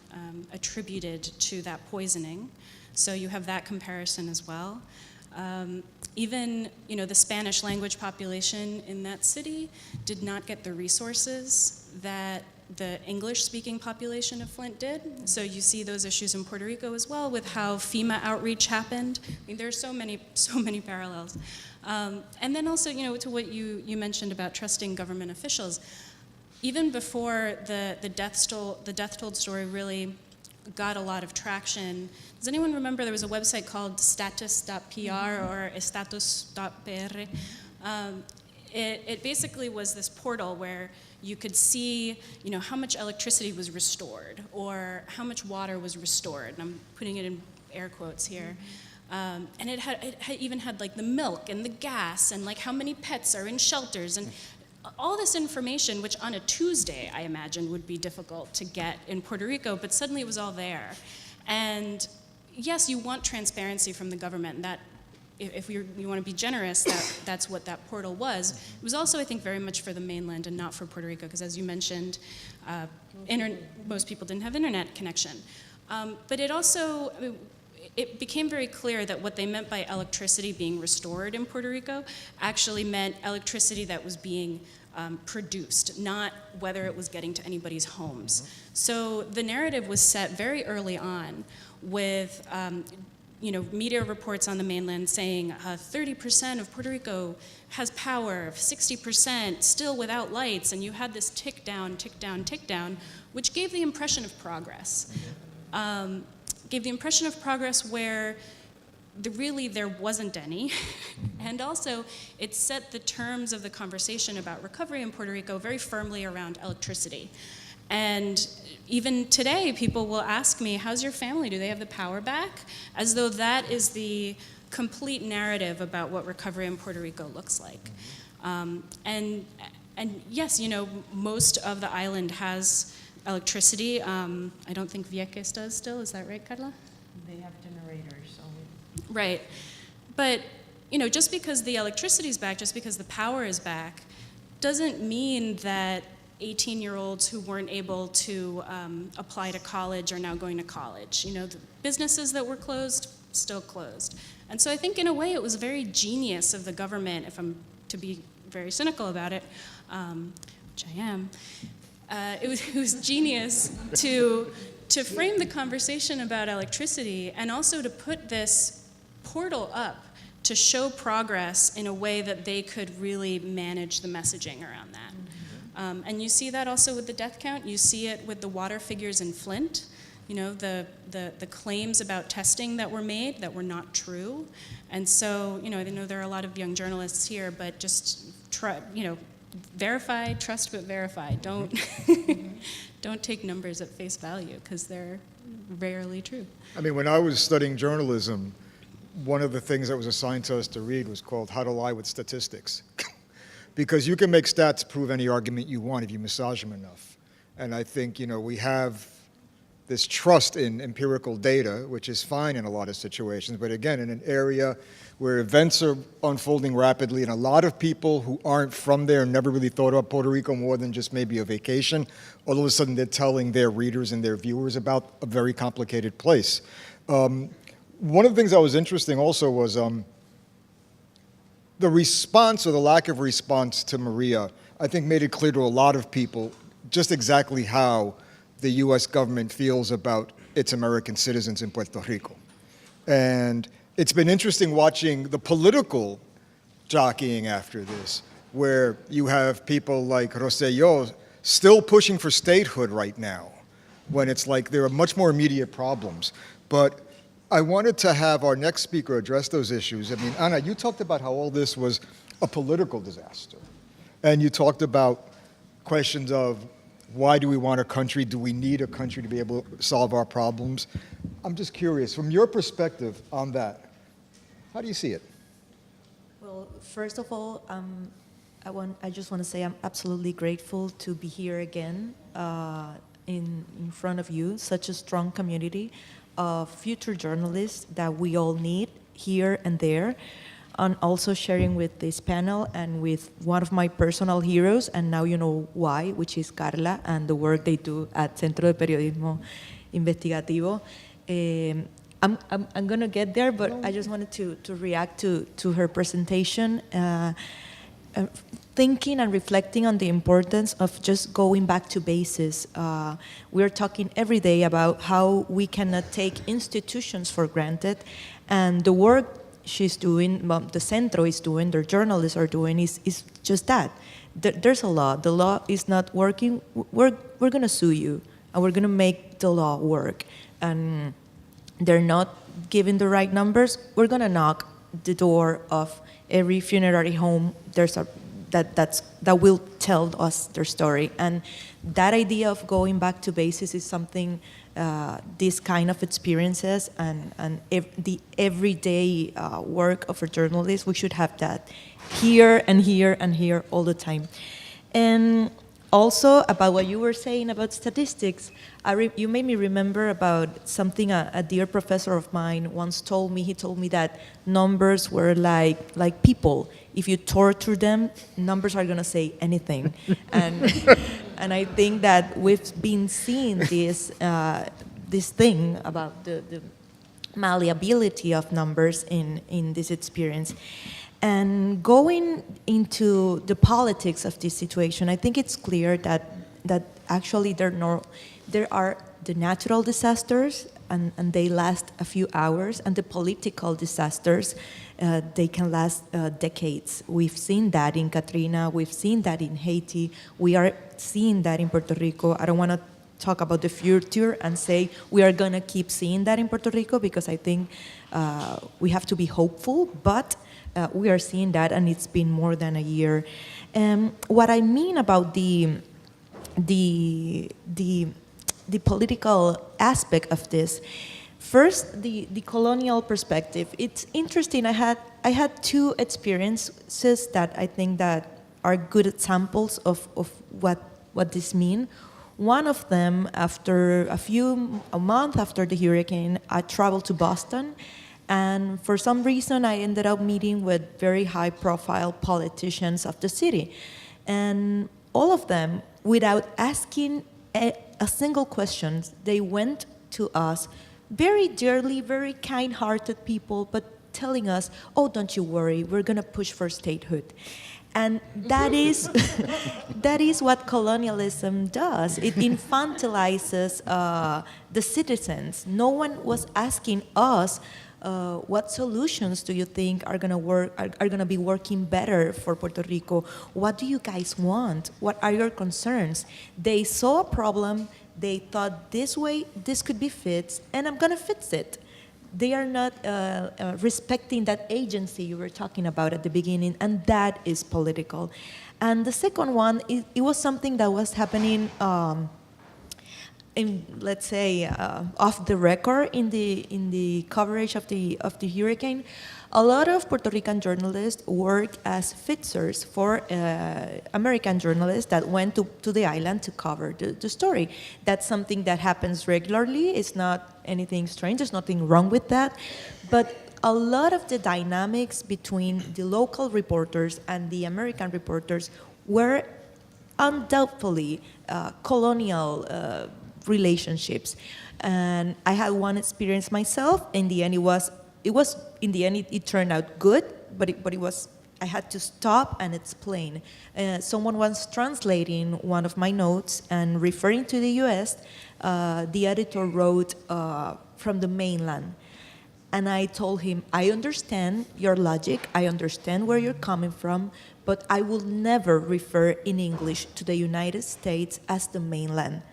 attributed to that poisoning. So you have that comparison as well. Even, the Spanish language population in that city did not get the resources that the English-speaking population of Flint did. So you see those issues in Puerto Rico as well with how FEMA outreach happened. I mean, there's so many parallels. And then also, to what you mentioned about trusting government officials, even before the death toll story really got a lot of traction. Does anyone remember there was a website called status.pr or status.pr? It basically was this portal where you could see, how much electricity was restored or how much water was restored. And I'm putting it in air quotes here. And it even had like the milk and the gas and like how many pets are in shelters and all this information, which on a Tuesday, I imagine, would be difficult to get in Puerto Rico, but suddenly it was all there. And yes, you want transparency from the government, and that, if you want to be generous, that's what that portal was. It was also, I think, very much for the mainland and not for Puerto Rico, because as you mentioned, most people didn't have internet connection. But it also, it became very clear that what they meant by electricity being restored in Puerto Rico actually meant electricity that was being produced, not whether it was getting to anybody's homes. So the narrative was set very early on with media reports on the mainland saying 30% of Puerto Rico has power, 60% still without lights, and you had this tick down, which gave the impression of progress. Gave the impression of progress where really there wasn't any. And also, it set the terms of the conversation about recovery in Puerto Rico very firmly around electricity. And even today, people will ask me, how's your family? Do they have the power back? As though that is the complete narrative about what recovery in Puerto Rico looks like. And yes, most of the island has electricity. I don't think Vieques does still. Is that right, Carla? They have generators. So. Right. But, just because the electricity is back, just because the power is back, doesn't mean that 18-year-olds who weren't able to apply to college are now going to college. The businesses that were closed still closed. And so I think in a way it was very genius of the government, if I'm to be very cynical about it, which I am, it was genius to frame the conversation about electricity and also to put this portal up to show progress in a way that they could really manage the messaging around that. And you see that also with the death count. You see it with the water figures in Flint. You know, the claims about testing that were made that were not true. And so, you know, I know there are a lot of young journalists here, but just try, you know, verify, trust but verify. Don't don't take numbers at face value because they're rarely true. I mean, when I was studying journalism, one of the things that was assigned to us to read was called How to Lie with Statistics. Because you can make stats prove any argument you want if you massage them enough. And I think, you know, we have this trust in empirical data, which is fine in a lot of situations, but again, in an area where events are unfolding rapidly and a lot of people who aren't from there and never really thought about Puerto Rico more than just maybe a vacation, all of a sudden they're telling their readers and their viewers about a very complicated place. One of the things that was interesting also was the response or the lack of response to Maria, I think made it clear to a lot of people just exactly how the U.S. government feels about its American citizens in Puerto Rico. And it's been interesting watching the political jockeying after this, where you have people like Rosselló still pushing for statehood right now, when it's like there are much more immediate problems. But I wanted to have our next speaker address those issues. I mean, Ana, you talked about how all this was a political disaster. And you talked about questions of why do we want a country? Do we need a country to be able to solve our problems? I'm just curious, from your perspective on that, how do you see it? Well, first of all, I just want to say I'm absolutely grateful to be here again in front of you, such a strong community of future journalists that we all need here and there, and also sharing with this panel and with one of my personal heroes, and now you know why, which is Carla and the work they do at Centro de Periodismo Investigativo. I'm going to get there, but I just wanted to react to her presentation, thinking and reflecting on the importance of just going back to basis. We're talking every day about how we cannot take institutions for granted, and the work she's doing, the Centro is doing, their journalists are doing, is just that. There's a law. The law is not working. We're going to sue you, and we're going to make the law work. And they're not giving the right numbers. We're going to knock the door of every funerary home. There's a that will tell us their story. And that idea of going back to basis is something this kind of experiences and the everyday work of a journalist, we should have that here and here and here all the time. And also about what you were saying about statistics, you made me remember about something a dear professor of mine once told me. He told me that numbers were like people. If you torture them, numbers are going to say anything. And I think that we've been seeing this thing about the malleability of numbers in this experience. And going into the politics of this situation, I think it's clear that actually there are the natural disasters, and they last a few hours, and the political disasters, they can last decades. We've seen that in Katrina, we've seen that in Haiti, we are seeing that in Puerto Rico. I don't want to talk about the future and say we are going to keep seeing that in Puerto Rico, because I think we have to be hopeful, but we are seeing that, and it's been more than a year. What I mean about the political aspect of this, first, the colonial perspective. It's interesting. I had two experiences that I think that are good examples of what this means. One of them, after a month after the hurricane, I traveled to Boston. And for some reason, I ended up meeting with very high-profile politicians of the city. And all of them, without asking a single question, they went to us very dearly, very kind-hearted people, but telling us, oh, don't you worry, we're going to push for statehood. And that is, that is what colonialism does. It infantilizes the citizens. No one was asking us, what solutions do you think are going to work, are going to be working better for Puerto Rico? What do you guys want? What are your concerns? They saw a problem. They thought this way, this could be fixed, and I'm going to fix it. They are not respecting that agency you were talking about at the beginning, and that is political. And the second one, it was something that was happening in, let's say, off the record in the coverage of the hurricane. A lot of Puerto Rican journalists worked as fixers for American journalists that went to the island to cover the story. That's something that happens regularly. It's not anything strange. There's nothing wrong with that. But a lot of the dynamics between the local reporters and the American reporters were undoubtedly colonial relationships. And I had one experience myself. In the end, it turned out good, but it was, I had to stop and explain. Someone was translating one of my notes and referring to the US, the editor wrote from the mainland. And I told him, I understand your logic, I understand where you're coming from, but I will never refer in English to the United States as the mainland.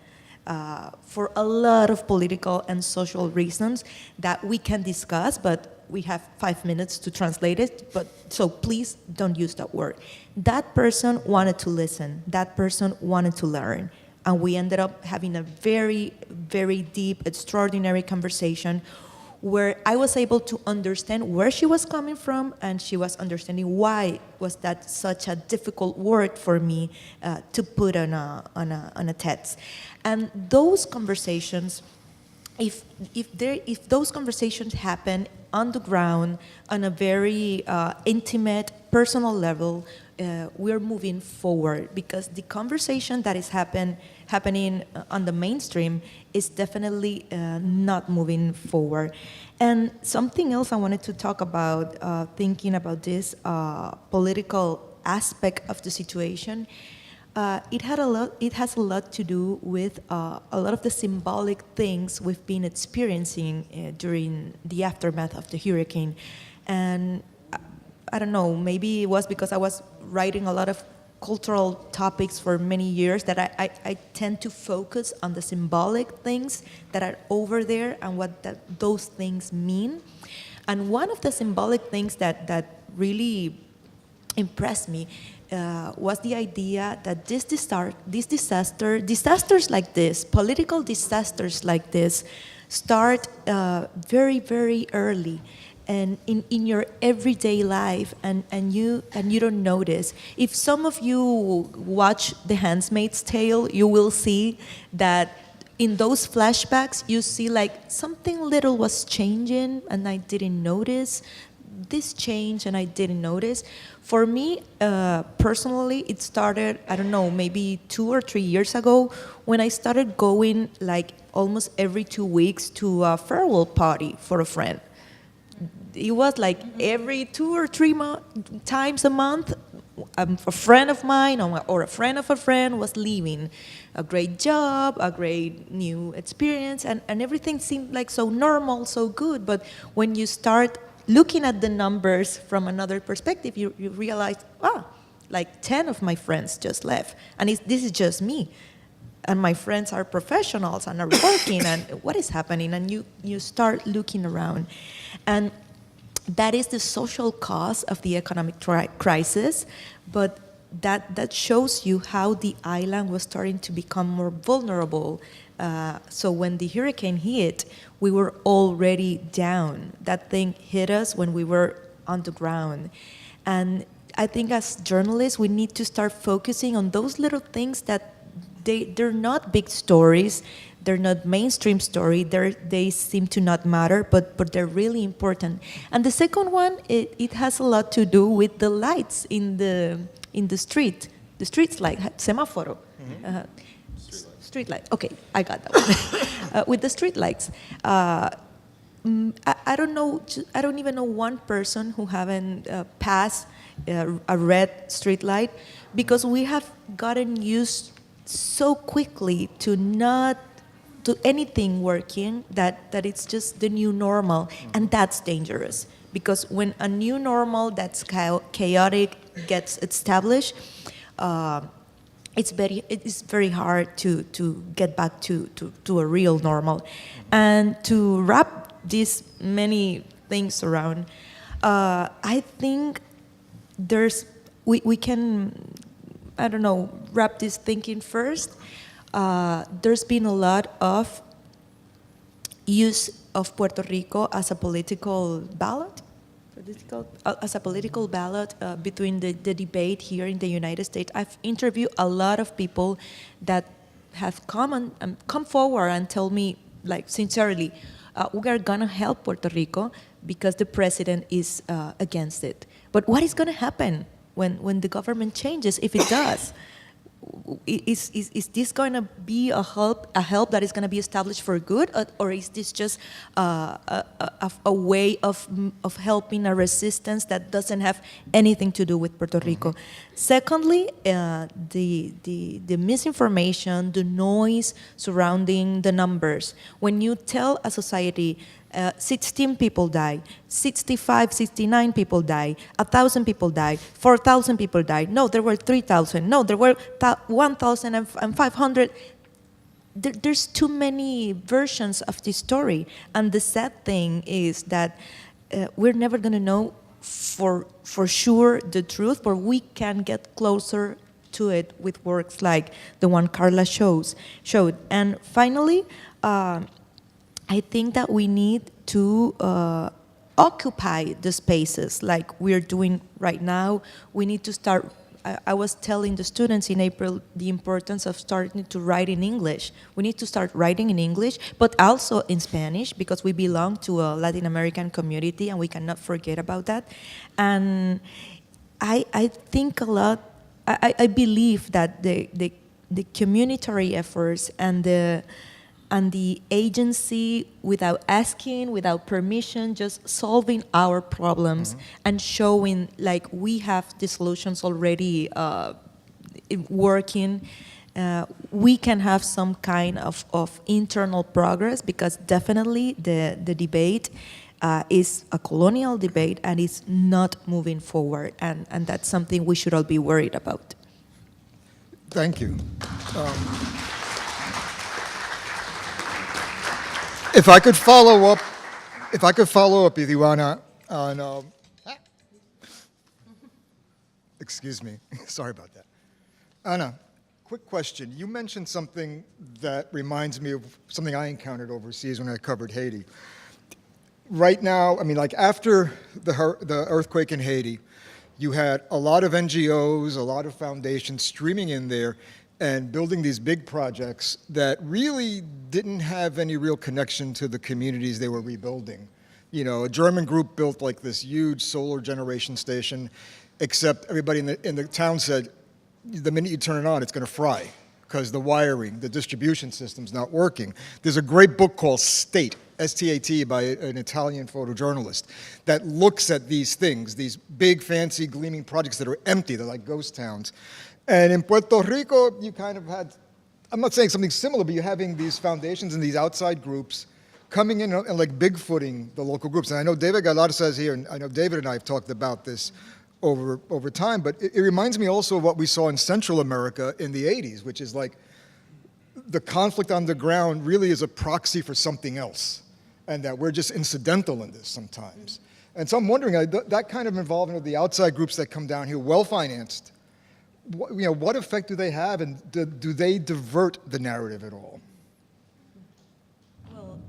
For a lot of political and social reasons that we can discuss, but we have 5 minutes to translate it, so please don't use that word. That person wanted to listen. That person wanted to learn. And we ended up having a very, very deep, extraordinary conversation where I was able to understand where she was coming from, and she was understanding why was that such a difficult word for me to put on a text. And those conversations, if those conversations happen on the ground, on a very intimate, personal level, we're moving forward, because the conversation that is happening on the mainstream is definitely not moving forward. And something else I wanted to talk about, thinking about this political aspect of the situation, it has a lot to do with a lot of the symbolic things we've been experiencing during the aftermath of the hurricane. And I don't know, maybe it was because I was writing a lot of cultural topics for many years that I tend to focus on the symbolic things that are over there and what those things mean. And one of the symbolic things that really impressed me was the idea that disasters like this, political disasters like this, start very, very early. And in your everyday life, and you don't notice. If some of you watch The Handmaid's Tale, you will see that in those flashbacks, you see like something little was changing and I didn't notice. This changed and I didn't notice. For me, personally, it started, I don't know, maybe 2 or 3 years ago when I started going like almost every 2 weeks to a farewell party for a friend. It was like every 2 or 3 times a month, a friend of mine or a friend of a friend was leaving. A great job, a great new experience, and everything seemed like so normal, so good. But when you start looking at the numbers from another perspective, you realize, like 10 of my friends just left. And this is just me. And my friends are professionals and are working, and what is happening? And you start looking around. And that is the social cause of the economic crisis, but that shows you how the island was starting to become more vulnerable. So when the hurricane hit, we were already down. That thing hit us when we were on the ground. And I think as journalists, we need to start focusing on those little things that they're not big stories. They're not mainstream story. They seem to not matter, but they're really important. And the second one, it has a lot to do with the lights in the street. The street light, semáforo. Street light. Okay, I got that one. With the street lights, I don't know, I don't even know one person who haven't passed a red street light, because we have gotten used so quickly to not to anything working that it's just the new normal, and that's dangerous, because when a new normal that's chaotic gets established, it is very hard to get back to a real normal. And to wrap these many things around, I think we can, I don't know, wrap this thinking first. There's been a lot of use of Puerto Rico as a political ballot, between the debate here in the United States. I've interviewed a lot of people that have come forward and tell me, like, sincerely, we are gonna help Puerto Rico because the president is against it. But what is gonna happen when the government changes, if it does? Is this going to be a help that is going to be established for good, or is this just a way of helping a resistance that doesn't have anything to do with Puerto Rico? Secondly, the misinformation, the noise surrounding the numbers. When you tell a society 16 people died, 65, 69 people died, 1,000 people died, 4,000 people died. No, there were 3,000. No, there were 1,500. There's too many versions of this story. And the sad thing is that we're never going to know for sure the truth, but we can get closer to it with works like the one Carla showed. And finally, I think that we need to occupy the spaces like we're doing right now. We need to start. I was telling the students in April the importance of starting to write in English. We need to start writing in English, but also in Spanish, because we belong to a Latin American community and we cannot forget about that. And I think a lot, I believe that the communitary efforts and the agency, without asking, without permission, just solving our problems and showing like we have the solutions already working, we can have some kind of internal progress, because definitely the debate is a colonial debate and it's not moving forward, and that's something we should all be worried about. Thank you. If I could follow up with you, Anna, on, excuse me, sorry about that. Anna, quick question. You mentioned something that reminds me of something I encountered overseas when I covered Haiti. Right now, I mean, like after the earthquake in Haiti, you had a lot of NGOs, a lot of foundations streaming in there and building these big projects that really didn't have any real connection to the communities they were rebuilding. You know, a German group built like this huge solar generation station, except everybody in the town said, the minute you turn it on, it's going to fry, because the wiring, the distribution system's not working. There's a great book called State, S-T-A-T, by an Italian photojournalist, that looks at these things, these big, fancy, gleaming projects that are empty, they're like ghost towns. And in Puerto Rico, you kind of had, I'm not saying something similar, but you're having these foundations and these outside groups coming in and like bigfooting the local groups. And I know David Gallar says here, and I know David and I have talked about this over time, but it reminds me also of what we saw in Central America in the 80s, which is like the conflict on the ground really is a proxy for something else, and that we're just incidental in this sometimes. And so I'm wondering, that kind of involvement of the outside groups that come down here, well-financed, what effect do they have, and do they divert the narrative at all? Well,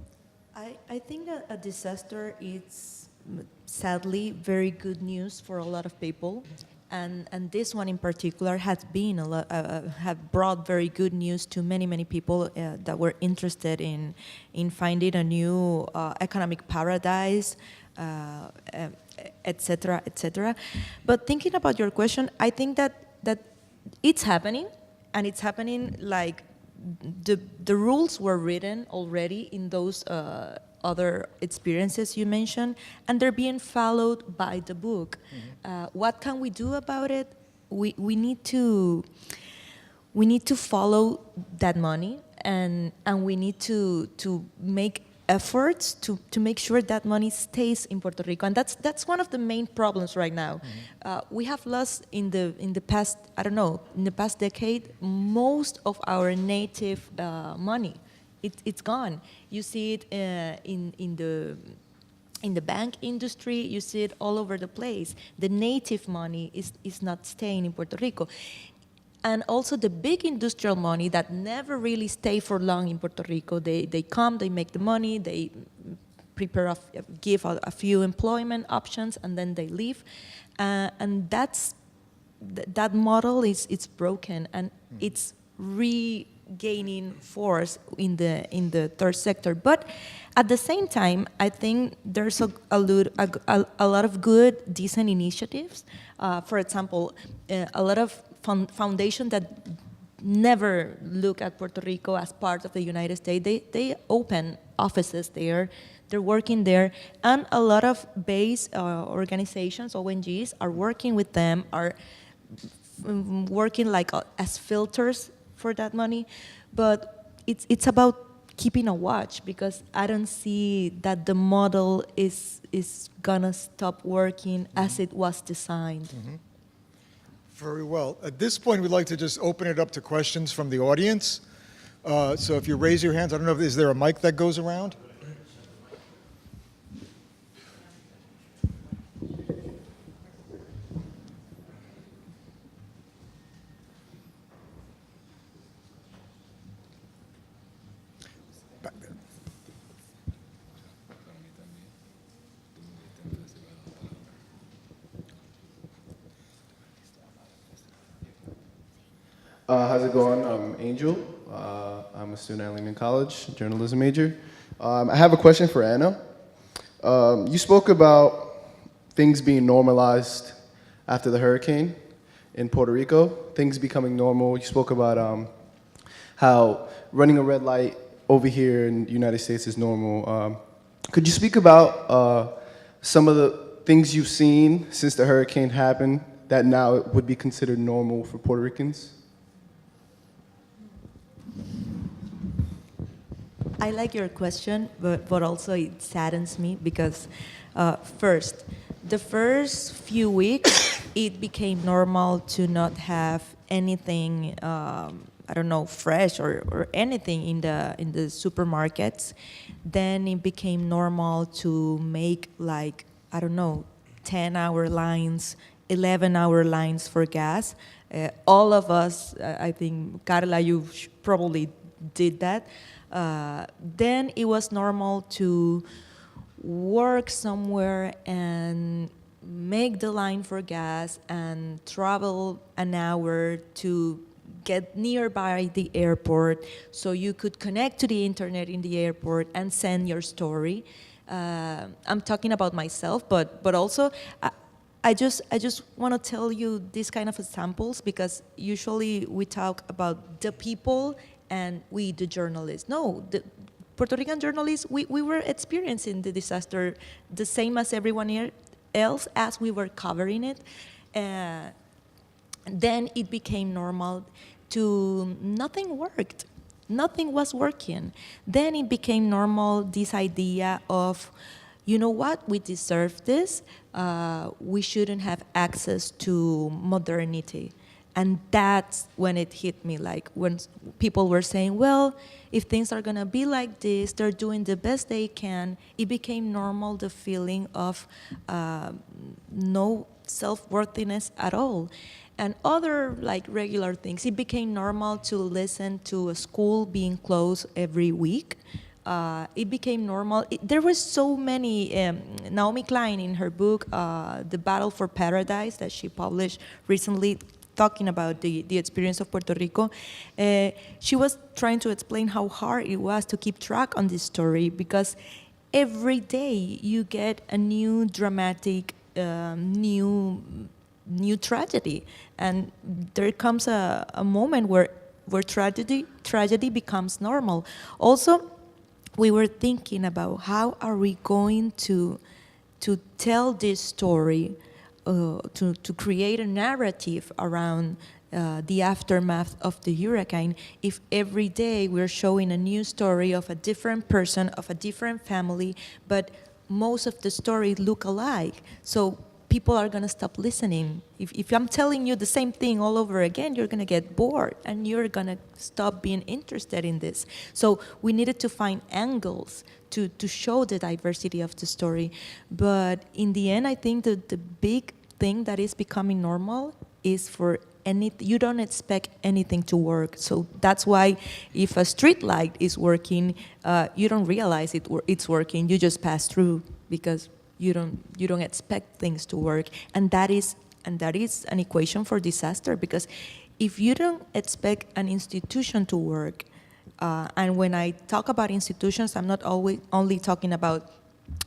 I think that a disaster is sadly very good news for a lot of people, and this one in particular has been have brought very good news to many people that were interested in finding a new economic paradise, etc., etc. But thinking about your question, I think that it's happening, and it's happening like the rules were written already in those other experiences you mentioned, and they're being followed by the book. What can we do about it? We need to follow that money, and we need to make efforts to make sure that money stays in Puerto Rico, and that's one of the main problems right now. We have lost in the past, I don't know, in the past decade, most of our native money. It's gone. You see it in the bank industry. You see it all over the place. The native money is not staying in Puerto Rico. And also the big industrial money that never really stay for long in Puerto Rico. They come, they make the money, they give a few employment options, and then they leave. And that model is broken, and it's regaining force in the third sector. But at the same time, I think there's a lot of good, decent initiatives. For example, a lot of foundation that never look at Puerto Rico as part of the United States. They open offices there, they're working there, and a lot of base organizations, ONGs, are working with them, are working like as filters for that money. But it's about keeping a watch, because I don't see that the model is gonna stop working as it was designed. Very well. At this point, we'd like to just open it up to questions from the audience. So if you raise your hands, I don't know, is there a mic that goes around? Back there. How's it going? I'm Angel. I'm a student at Lehman College, journalism major. I have a question for Anna. You spoke about things being normalized after the hurricane in Puerto Rico, things becoming normal. You spoke about how running a red light over here in the United States is normal. Could you speak about some of the things you've seen since the hurricane happened that now would be considered normal for Puerto Ricans? I like your question, but also it saddens me because, first, the first few weeks, it became normal to not have anything, I don't know, fresh or anything in the supermarkets. Then it became normal to make like, I don't know, 10-hour lines, 11-hour lines for gas. All of us, I think, Carla, you probably did that. Then it was normal to work somewhere and make the line for gas and travel an hour to get nearby the airport so you could connect to the internet in the airport and send your story. I'm talking about myself, but also I just want to tell you these kind of examples because usually we talk about the people and we, the journalists. No, the Puerto Rican journalists, we were experiencing the disaster the same as everyone else as we were covering it. Then it became normal to nothing worked. Nothing was working. Then it became normal, this idea of, you know what, we deserve this. We shouldn't have access to modernity. And that's when it hit me, like when people were saying, well, if things are gonna be like this, they're doing the best they can. It became normal, the feeling of no self-worthiness at all. And other like regular things, it became normal to listen to a school being closed every week. It became normal. There were so many, Naomi Klein in her book, The Battle for Paradise, that she published recently, talking about the experience of Puerto Rico, she was trying to explain how hard it was to keep track on this story because every day you get a new dramatic, new tragedy. And there comes a moment where tragedy becomes normal. Also, we were thinking about how are we going to tell this story, to create a narrative around the aftermath of the hurricane, if every day we're showing a new story of a different person, of a different family, but most of the stories look alike. So people are going to stop listening. If I'm telling you the same thing all over again, you're going to get bored and you're going to stop being interested in this. So we needed to find angles to show the diversity of the story. But in the end, I think that the big thing that is becoming normal is for you don't expect anything to work. So that's why if a street light is working, you don't realize it's working. You just pass through because you don't expect things to work. And that is an equation for disaster, because if you don't expect an institution to work, and when I talk about institutions, I'm not always only talking about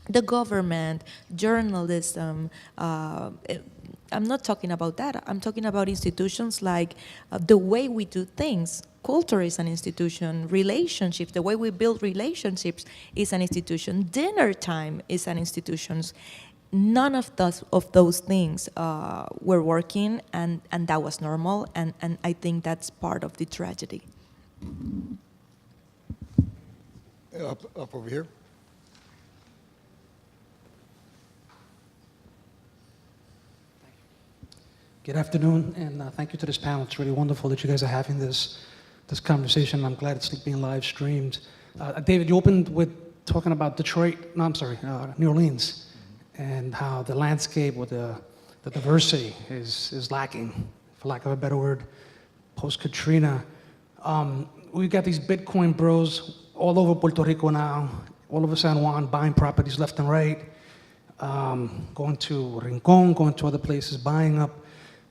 the government, journalism, I'm not talking about that. I'm talking about institutions like the way we do things. Culture is an institution. Relationships, the way we build relationships is an institution. Dinner time is an institution. None of those things were working, and that was normal, and I think that's part of the tragedy. Up over here. Good afternoon, and thank you to this panel. It's really wonderful that you guys are having this conversation. I'm glad it's being live streamed. David, you opened with talking about New Orleans, and how the landscape with the diversity is lacking, for lack of a better word, post-Katrina. We've got these Bitcoin bros all over Puerto Rico now, all over San Juan, buying properties left and right, going to Rincon, going to other places, buying up.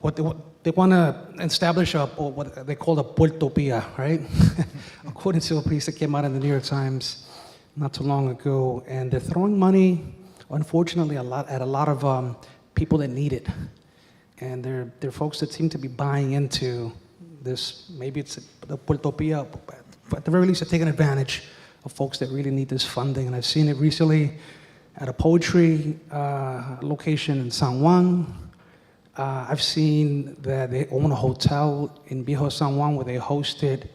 What they want to establish what they call a Puertopia, right? According to a piece that came out in the New York Times not too long ago, and they're throwing money, unfortunately, at a lot of people that need it, and they're folks that seem to be buying into this. Maybe it's the Puertopia, but at the very least, they're taking advantage of folks that really need this funding. And I've seen it recently at a poetry location in San Juan. I've seen that they own a hotel in Viejo San Juan where they hosted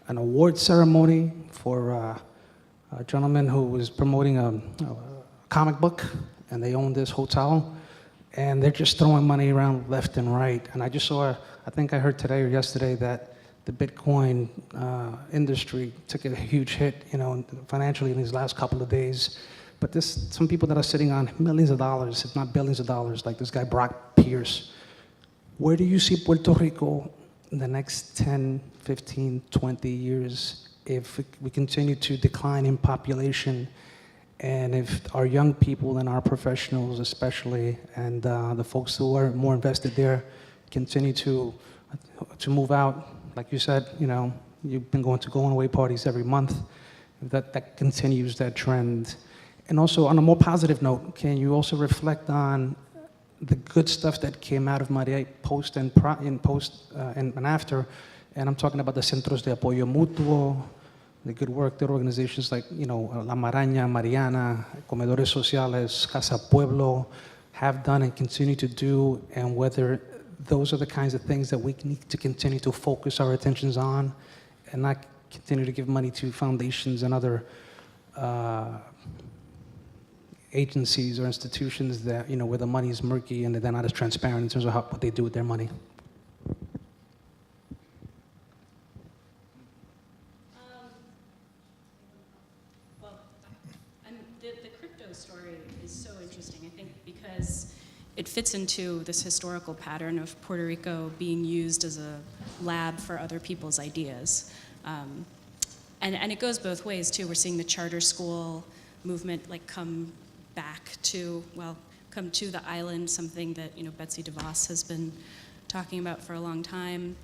an award ceremony for a gentleman who was promoting a comic book, and they own this hotel, and they're just throwing money around left and right. And I just saw, I think I heard today or yesterday that the Bitcoin industry took a huge hit, financially in these last couple of days. But there's some people that are sitting on millions of dollars, if not billions of dollars, like this guy Brock Pierce. Where do you see Puerto Rico in the next 10, 15, 20 years if we continue to decline in population, and if our young people and our professionals especially, and the folks who are more invested there continue to move out? Like you said, you've been going away parties every month. If that continues that trend. And also, on a more positive note, can you also reflect on the good stuff that came out of Maria post and after? And I'm talking about the Centros de Apoyo Mutuo, the good work that organizations like, La Maraña, Mariana, Comedores Sociales, Casa Pueblo have done and continue to do, and whether those are the kinds of things that we need to continue to focus our attentions on, and not continue to give money to foundations and other agencies or institutions that, where the money is murky and they're not as transparent in terms of what they do with their money. The crypto story is so interesting, I think, because it fits into this historical pattern of Puerto Rico being used as a lab for other people's ideas. And it goes both ways, too. We're seeing the charter school movement come to the island, something that Betsy DeVos has been talking about for a long time.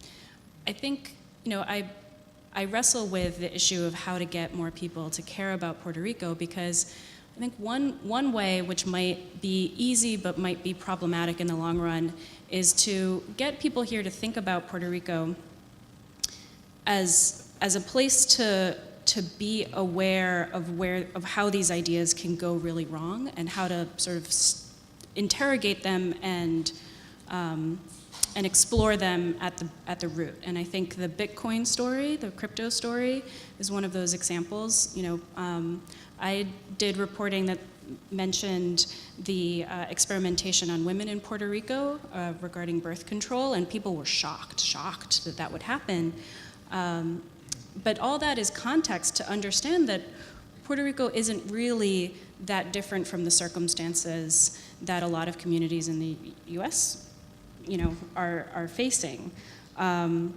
I think I wrestle with the issue of how to get more people to care about Puerto Rico, because I think one way, which might be easy but might be problematic in the long run, is to get people here to think about Puerto Rico as a place to to be aware of how these ideas can go really wrong and how to sort of interrogate them and explore them at the root. And I think the Bitcoin story, the crypto story, is one of those examples. I did reporting that mentioned the experimentation on women in Puerto Rico regarding birth control, and people were shocked that that would happen. But all that is context to understand that Puerto Rico isn't really that different from the circumstances that a lot of communities in the U.S., are facing. And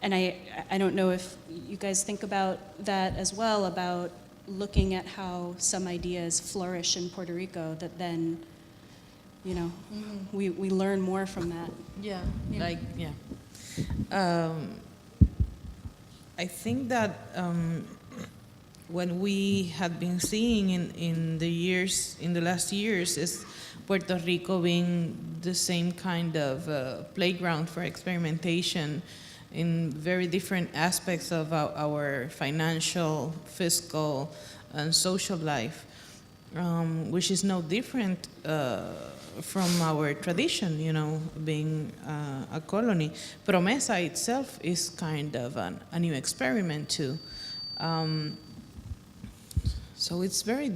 I don't know if you guys think about that as well, about looking at how some ideas flourish in Puerto Rico that then, we learn more from that. Yeah. I think that what we have been seeing in the last years is Puerto Rico being the same kind of playground for experimentation in very different aspects of our financial, fiscal, and social life, which is no different from our tradition, being a colony. Promesa itself is kind of a new experiment too. So it's very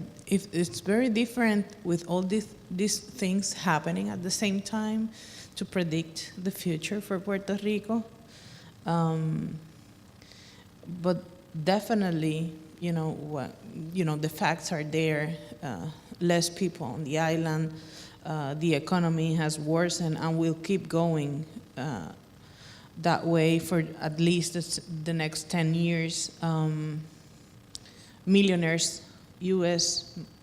different with all these things happening at the same time to predict the future for Puerto Rico. But definitely, the facts are there. Less people on the island. The economy has worsened and will keep going that way for at least the next 10 years. Millionaires,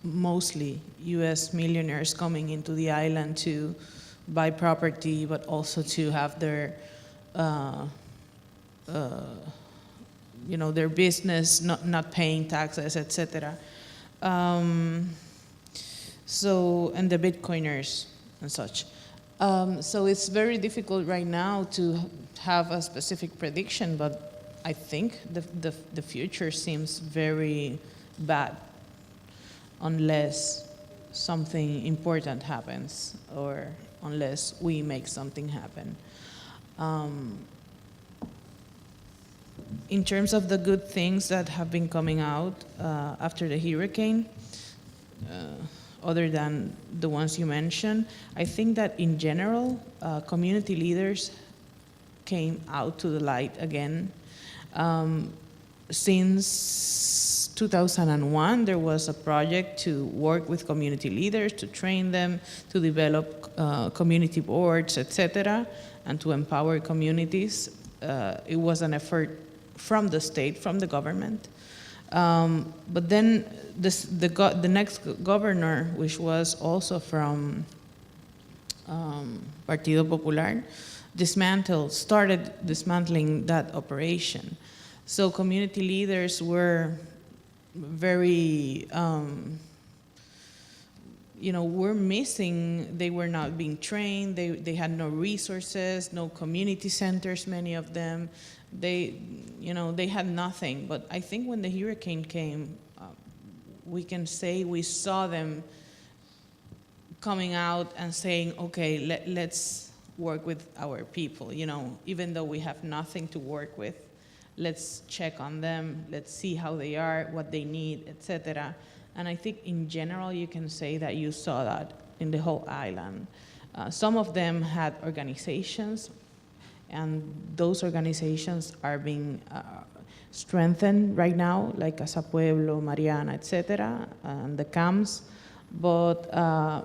mostly U.S. millionaires coming into the island to buy property, but also to have their their business, not paying taxes, etc. And the Bitcoiners and such. So it's very difficult right now to have a specific prediction, but I think the future seems very bad unless something important happens or unless we make something happen. In terms of the good things that have been coming out after the hurricane, other than the ones you mentioned, I think that in general, community leaders came out to the light again. Since 2001, there was a project to work with community leaders, to train them, to develop community boards, etc., and to empower communities. It was an effort from the state, from the government. But then the next governor, which was also from Partido Popular, started dismantling that operation. So community leaders were very, were missing. They were not being trained. They had no resources, no community centers, many of them. They had nothing. But I think when the hurricane came, we can say we saw them coming out and saying, okay, let's work with our people, even though we have nothing to work with. Let's check on them, let's see how they are, what they need, etc. And I think in general you can say that you saw that in the whole island. Some of them had organizations, and those organizations are being strengthened right now, like Casa Pueblo, Mariana, etc., and the camps. But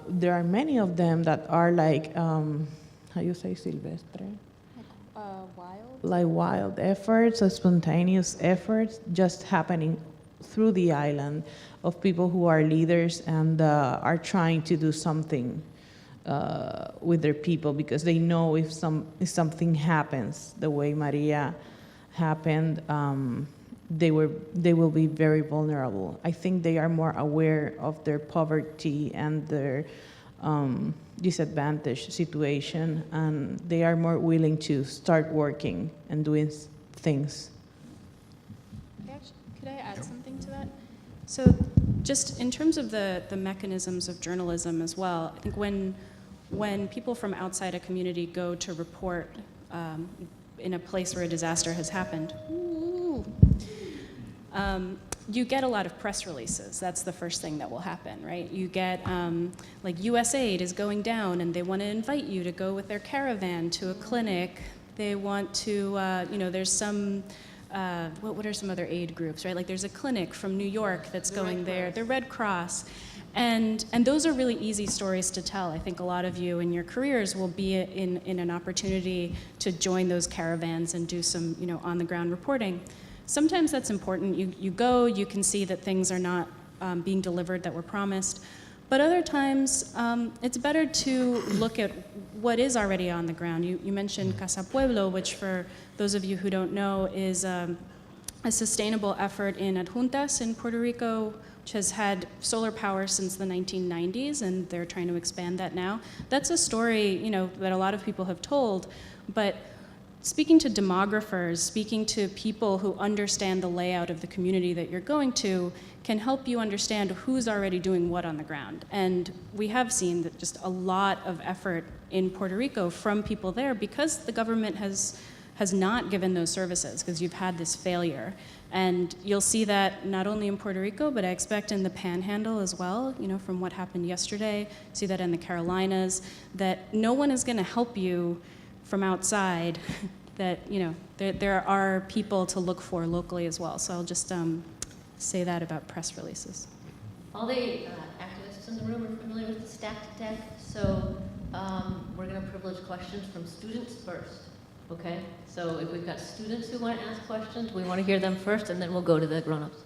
there are many of them that are like, how you say silvestre? Like wild efforts, or spontaneous efforts, just happening through the island of people who are leaders and are trying to do something with their people, because they know if something happens the way Maria happened, they will be very vulnerable. I think they are more aware of their poverty and their disadvantaged situation, and they are more willing to start working and doing things. Could I add something to that? So just in terms of the mechanisms of journalism as well, I think when people from outside a community go to report in a place where a disaster has happened, you get a lot of press releases. That's the first thing that will happen, right? You get, like USAID is going down and they want to invite you to go with their caravan to a clinic. They want to, there's some, what are some other aid groups, right? Like there's a clinic from New York that's going there, the Red Cross. And those are really easy stories to tell. I think a lot of you in your careers will be in an opportunity to join those caravans and do some, on-the-ground reporting. Sometimes that's important. You go, you can see that things are not being delivered that were promised. But other times, it's better to look at what is already on the ground. You mentioned Casa Pueblo, which for those of you who don't know is a sustainable effort in Adjuntas in Puerto Rico, which has had solar power since the 1990s, and they're trying to expand that now. That's a story, that a lot of people have told, but speaking to demographers, speaking to people who understand the layout of the community that you're going to can help you understand who's already doing what on the ground. And we have seen that just a lot of effort in Puerto Rico from people there because the government has not given those services because you've had this failure. And you'll see that not only in Puerto Rico, but I expect in the Panhandle as well, from what happened yesterday. See that in the Carolinas, that no one is gonna help you from outside, that there are people to look for locally as well. So I'll just say that about press releases. All the activists in the room are familiar with the stacked deck, so we're going to privilege questions from students first, okay? So if we've got students who want to ask questions, we want to hear them first, and then we'll go to the grown-ups.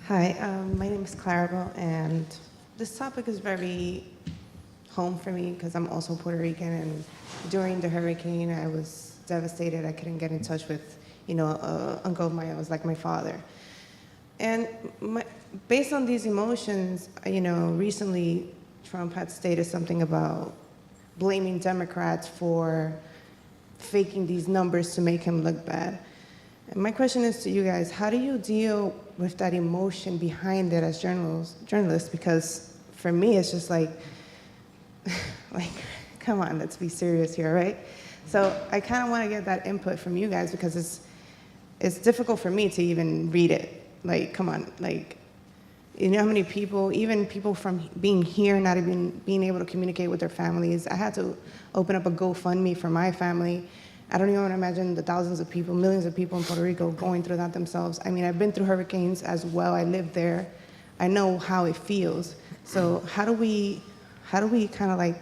Hi, my name is Clarabelle, and this topic is very home for me because I'm also Puerto Rican, and during the hurricane, I was devastated. I couldn't get in touch with, uncle of mine. It was like my father. And based on these emotions, recently Trump had stated something about blaming Democrats for faking these numbers to make him look bad. And my question is to you guys, how do you deal with that emotion behind it as journalists? Because for me, it's just like, come on, let's be serious here, right? So I kind of want to get that input from you guys because it's difficult for me to even read it. Like, come on, you know how many people, even people from being here, not even being able to communicate with their families. I had to open up a GoFundMe for my family. I don't even want to imagine the thousands of people, millions of people in Puerto Rico going through that themselves. I mean, I've been through hurricanes as well. I lived there. I know how it feels. So how do we kind of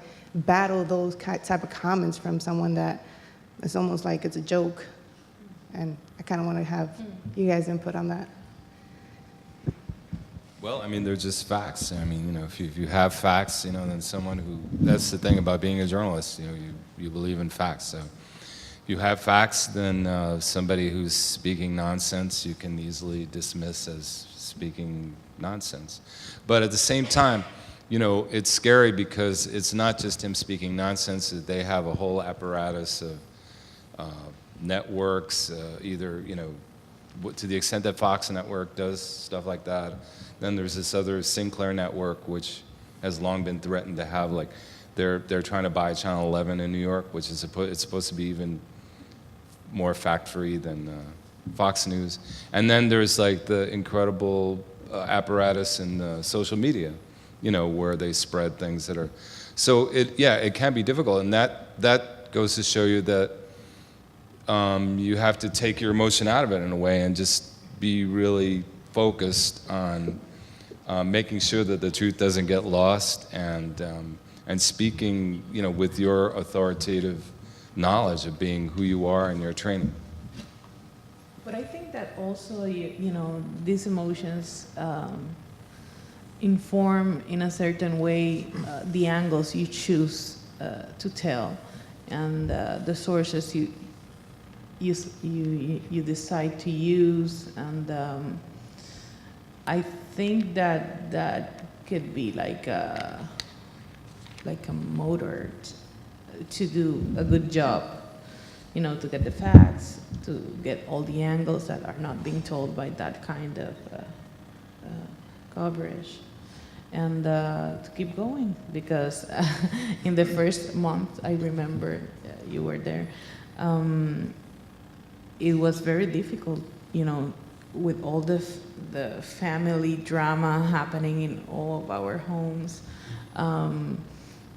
battle those type of comments from someone that it's almost like it's a joke? And I kind of want to have you guys input on that. Well, I mean, they're just facts. I mean, if you have facts, then someone that's the thing about being a journalist, you believe in facts. So if you have facts, then somebody who's speaking nonsense, you can easily dismiss as speaking nonsense. But at the same time, it's scary because it's not just him speaking nonsense. They have a whole apparatus of networks, either, to the extent that Fox Network does stuff like that. Then there's this other Sinclair network, which has long been threatened to have, they're trying to buy Channel 11 in New York, which is it's supposed to be even more fact-free than Fox News. And then there's the incredible apparatus in social media, where they spread things that are, so it can be difficult, and that goes to show you that you have to take your emotion out of it in a way and just be really focused on making sure that the truth doesn't get lost and speaking, with your authoritative knowledge of being who you are and your training. But I think that also, these emotions inform in a certain way the angles you choose to tell and the sources you decide to use, and I think that could be like a motor to do a good job, you know, to get the facts, to get all the angles that are not being told by that kind of coverage, and to keep going, because in the first month, I remember you were there, it was very difficult, you know, with all the family drama happening in all of our homes,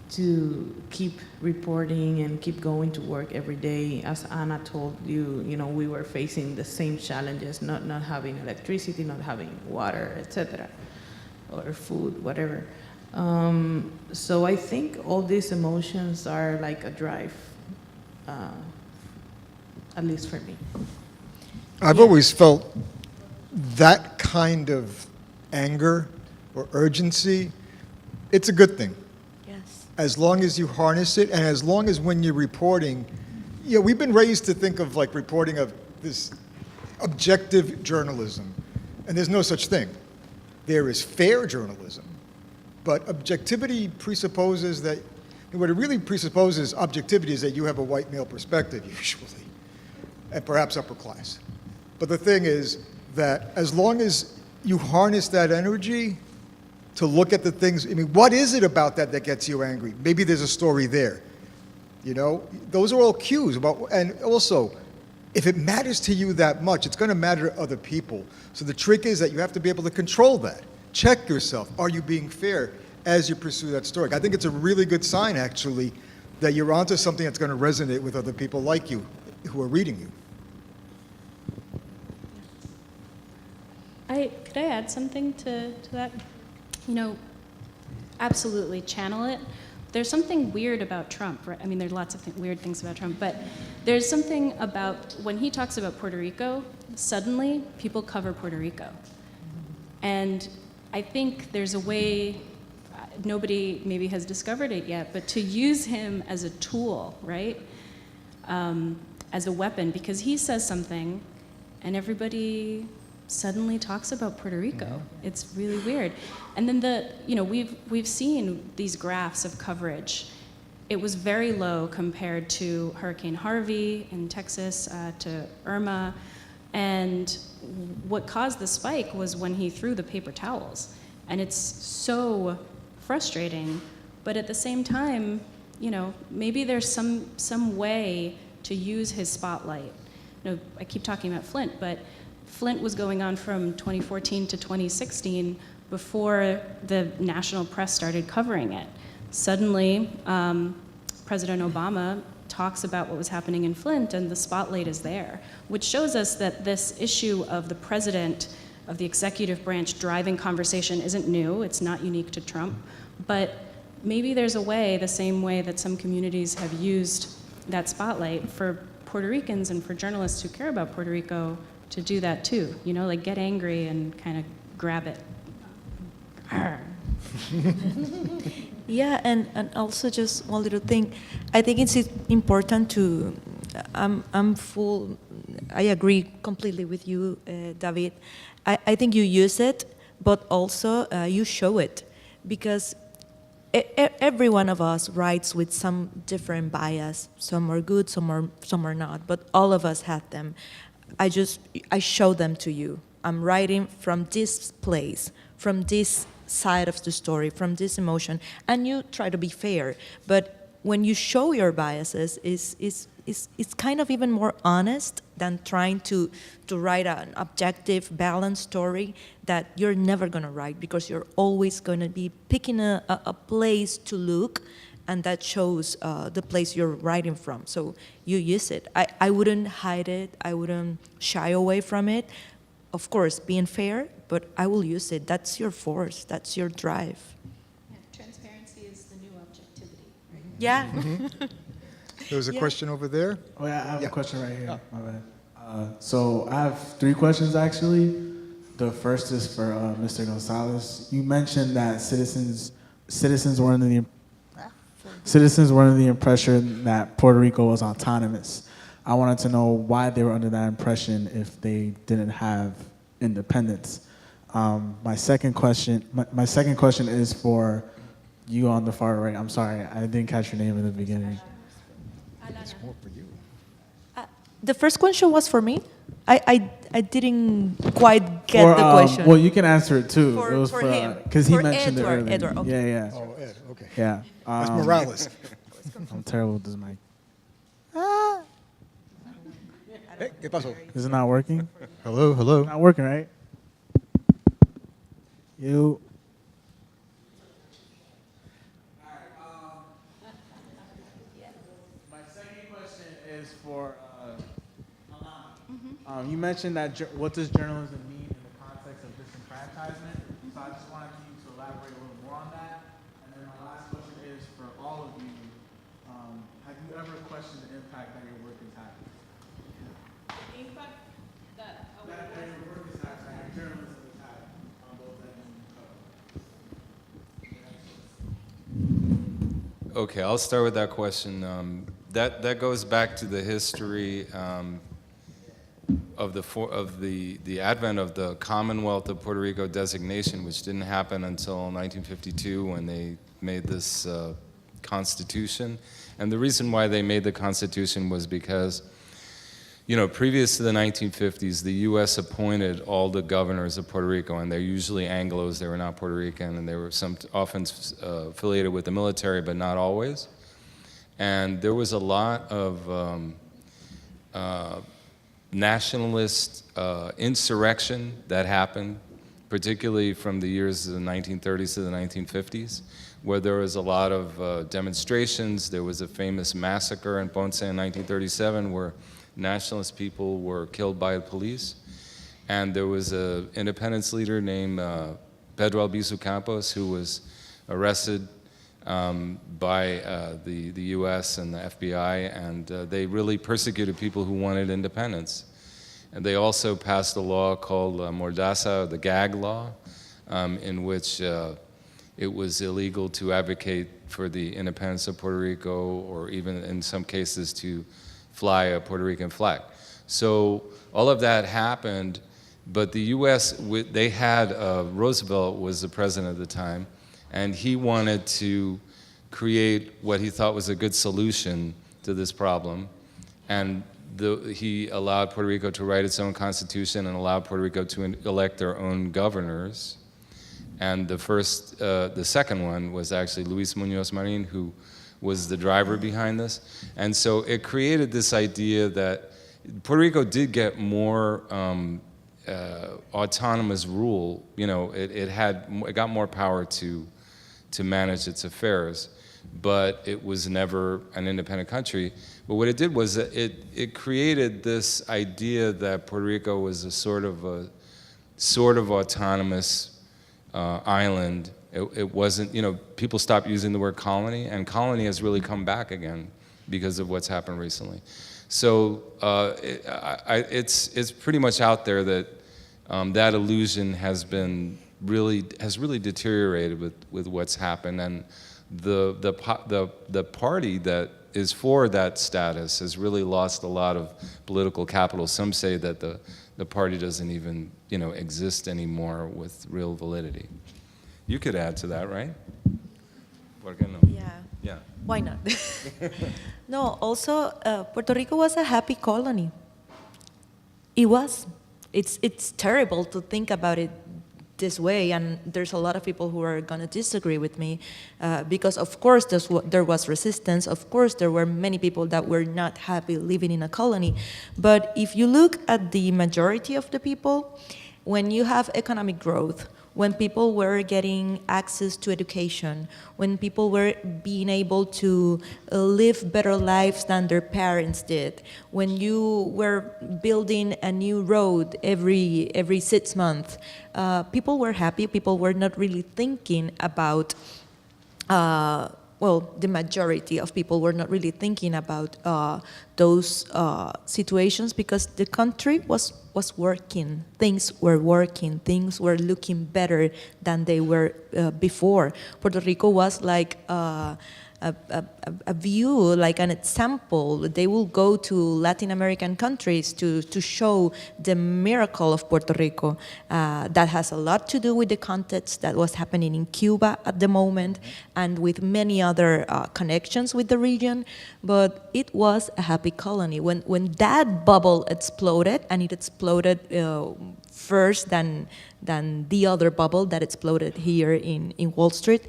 to keep reporting and keep going to work every day. As Anna told you, you know, we were facing the same challenges, not having electricity, not having water, etc., or food, whatever. So I think all these emotions are like a drive, at least for me. I've always felt that kind of anger or urgency, it's a good thing. Yes. As long as you harness it, and as long as when you're reporting, you know, we've been raised to think of like reporting of this objective journalism, and there's no such thing. There is fair journalism, but objectivity presupposes that, and what it really presupposes objectivity is that you have a white male perspective, usually, and perhaps upper class. But the thing is that as long as you harness that energy to look at the things, I mean, what is it about that that gets you angry? Maybe there's a story there, you know? Those are all cues about, and also, if it matters to you that much, it's going to matter to other people. So the trick is that you have to be able to control that. Check yourself. Are you being fair as you pursue that story? I think it's a really good sign, actually, that you're onto something that's going to resonate with other people like you who are reading you. Could I add something to that? You know, absolutely, channel it. There's something weird about Trump, right? I mean, there's lots of weird things about Trump, but there's something about when he talks about Puerto Rico, suddenly people cover Puerto Rico. And I think there's a way, nobody maybe has discovered it yet, but to use him as a tool, right? As a weapon, because he says something and everybody suddenly talks about Puerto Rico. It's really weird. And then we've seen these graphs of coverage. It was very low compared to Hurricane Harvey in Texas, to Irma. And what caused the spike was when he threw the paper towels. And it's so frustrating, but at the same time, you know, maybe there's some way to use his spotlight. You know, I keep talking about Flint, but Flint was going on from 2014 to 2016 before the national press started covering it. Suddenly, President Obama talks about what was happening in Flint, and the spotlight is there, which shows us that this issue of the president of the executive branch driving conversation isn't new. It's not unique to Trump, but maybe there's a way, the same way that some communities have used that spotlight for Puerto Ricans and for journalists who care about Puerto Rico to do that too, you know, like get angry and kind of grab it. Yeah, and also just one little thing. I think it's important to, I agree completely with you, David. I think you use it, but also you show it, because every one of us writes with some different bias. Some are good, some are not, but all of us have them. I show them to you. I'm writing from this place, from this side of the story, from this emotion, and you try to be fair. But when you show your biases, it's kind of even more honest than trying to write an objective, balanced story that you're never going to write, because you're always going to be picking a place to look, and that shows the place you're writing from. So you use it. I wouldn't hide it. I wouldn't shy away from it. Of course, being fair, but I will use it. That's your force. That's your drive. Yeah, transparency is the new objectivity, right? Yeah. There was a question over there. Oh, yeah, I have a question right here. My bad. So I have 3 questions, actually. The first is for Mr. Gonzalez. You mentioned that citizens were under the impression that Puerto Rico was autonomous. I wanted to know why they were under that impression if they didn't have independence. My second question is for you on the far right. I'm sorry, I didn't catch your name in the beginning. It's more for you. The first question was for me. I didn't quite get the question. Well, you can answer it too. For, it was for him. because he For mentioned Edward, it earlier. Edward, okay. Yeah, yeah. Oh, Ed, okay. Yeah. That's Morales. I'm terrible with this mic. Hey, ¿qué pasó? Is it not working? Hello, hello. Not working, right? You. My second question is for Alana. You mentioned that what does journalism mean in the context of disenfranchisement? So I just wanted you to elaborate a little more on that. And then my last question is for all of you. Have you ever questioned the impact that your work is having? Impact that That your work is having, that your journalism is having on those that you cover. Okay, I'll start with that question. That goes back to the history of the advent of the Commonwealth of Puerto Rico designation, which didn't happen until 1952 when they made this constitution. And the reason why they made the constitution was because, previous to the 1950s, the U.S. appointed all the governors of Puerto Rico, and they're usually Anglos. They were not Puerto Rican, and they were often affiliated with the military, but not always. And there was a lot of nationalist insurrection that happened, particularly from the years of the 1930s to the 1950s, where there was a lot of demonstrations. There was a famous massacre in Ponce in 1937 where nationalist people were killed by the police. And there was an independence leader named Pedro Albizu Campos who was arrested by the U.S. and the FBI, and they really persecuted people who wanted independence. And they also passed a law called Mordaza, the gag law, in which it was illegal to advocate for the independence of Puerto Rico, or even in some cases to fly a Puerto Rican flag. So all of that happened, but the U.S., they had, Roosevelt was the president at the time, and he wanted to create what he thought was a good solution to this problem. And he allowed Puerto Rico to write its own constitution and allowed Puerto Rico to elect their own governors. And the second one was actually Luis Muñoz Marin, who was the driver behind this. And so it created this idea that Puerto Rico did get more autonomous rule. It got more power to manage its affairs, but it was never an independent country. But what it did was it created this idea that Puerto Rico was a sort of autonomous island. It wasn't, people stopped using the word colony, and colony has really come back again because of what's happened recently. So it's pretty much out there that that illusion has really deteriorated with what's happened, and the party that is for that status has really lost a lot of political capital. Some say that the party doesn't even exist anymore with real validity. You could add to that, right? ¿Por qué no? Yeah. Why not? No, also, Puerto Rico was a happy colony. It was. It's terrible to think about it this way, and there's a lot of people who are going to disagree with me, because of course there was resistance. Of course there were many people that were not happy living in a colony. But if you look at the majority of the people, when you have economic growth, when people were getting access to education, when people were being able to live better lives than their parents did, when you were building a new road every 6 months, people were happy. People were not really thinking about, the majority of people were not really thinking about those situations, because the country was working. Things were working. Things were looking better than they were before. Puerto Rico was like a view, like an example. They will go to Latin American countries to show the miracle of Puerto Rico. That has a lot to do with the context that was happening in Cuba at the moment, and with many other connections with the region. But it was a happy colony. When that bubble exploded, and it exploded first than the other bubble that exploded here in Wall Street,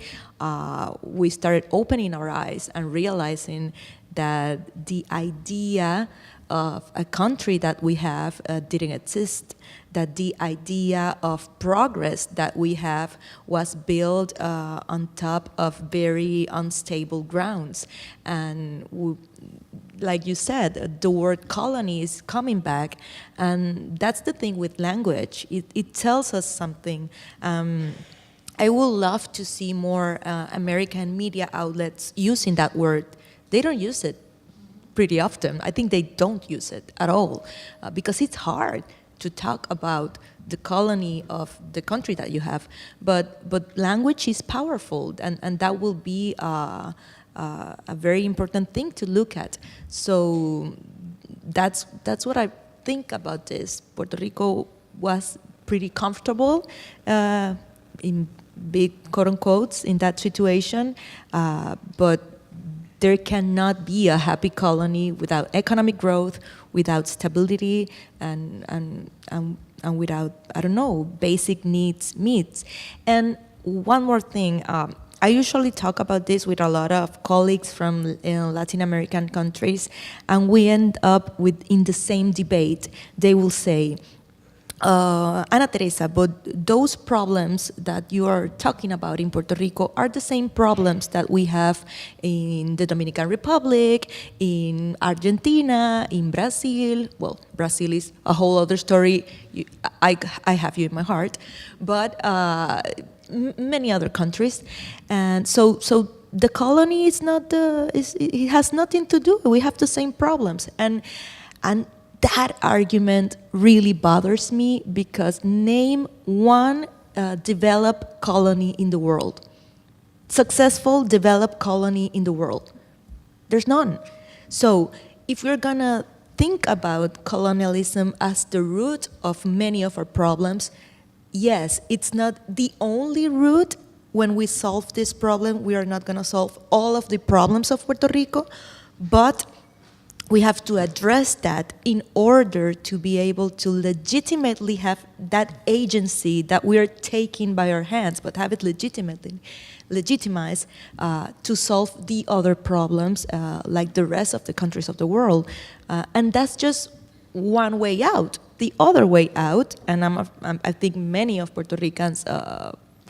we started opening our eyes and realizing that the idea of a country that we have didn't exist, that the idea of progress that we have was built on top of very unstable grounds. And like you said, the word colony is coming back, and that's the thing with language. It tells us something. I would love to see more American media outlets using that word. They don't use it pretty often. I think they don't use it at all because it's hard to talk about the colony of the country that you have. But language is powerful, and that will be a very important thing to look at. So that's what I think about this. Puerto Rico was pretty comfortable in big quote unquotes in that situation, but there cannot be a happy colony without economic growth, without stability, and without, I don't know, basic needs meets. And one more thing, I usually talk about this with a lot of colleagues from Latin American countries, and we end up in the same debate. They will say, Ana Teresa, but those problems that you are talking about in Puerto Rico are the same problems that we have in the Dominican Republic, in Argentina, in Brazil. Well, Brazil is a whole other story. I have you in my heart. But many other countries. And so the colony is not it has nothing to do. We have the same problems. And that argument really bothers me, because name one developed colony in the world. Successful developed colony in the world. There's none. So if we're gonna think about colonialism as the root of many of our problems, yes, it's not the only root. When we solve this problem, we are not gonna solve all of the problems of Puerto Rico, but we have to address that in order to be able to legitimately have that agency that we are taking by our hands, but have it legitimized to solve the other problems like the rest of the countries of the world. And that's just one way out. The other way out, and I think many of Puerto Ricans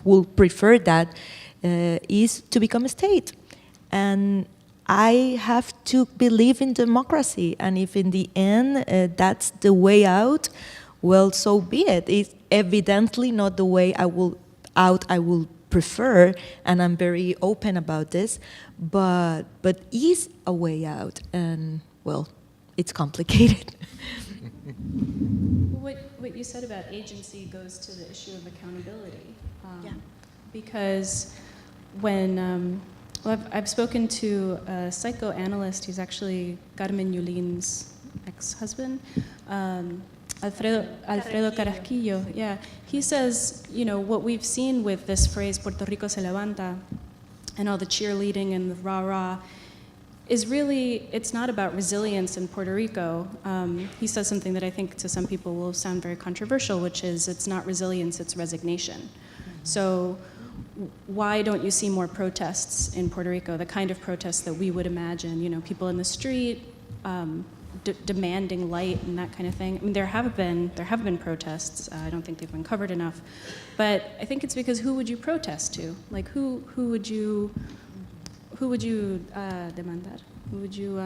will prefer that, is to become a state. And I have to believe in democracy, and if in the end that's the way out, well, so be it. It's evidently not the way I will prefer, and I'm very open about this, but is a way out, and well, it's complicated. What you said about agency goes to the issue of accountability, because when I've spoken to a psychoanalyst. He's actually Carmen Yulin's ex-husband, Alfredo Carrasquillo. Yeah, he says, what we've seen with this phrase "Puerto Rico se levanta" and all the cheerleading and the rah-rah is really, it's not about resilience in Puerto Rico. He says something that I think to some people will sound very controversial, which is it's not resilience, it's resignation. Mm-hmm. So why don't you see more protests in Puerto Rico, the kind of protests that we would imagine, people in the street demanding light and that kind of thing? I mean, there have been protests. I don't think they've been covered enough, but I think it's because who would you protest to? Like who would you demandar? Who would you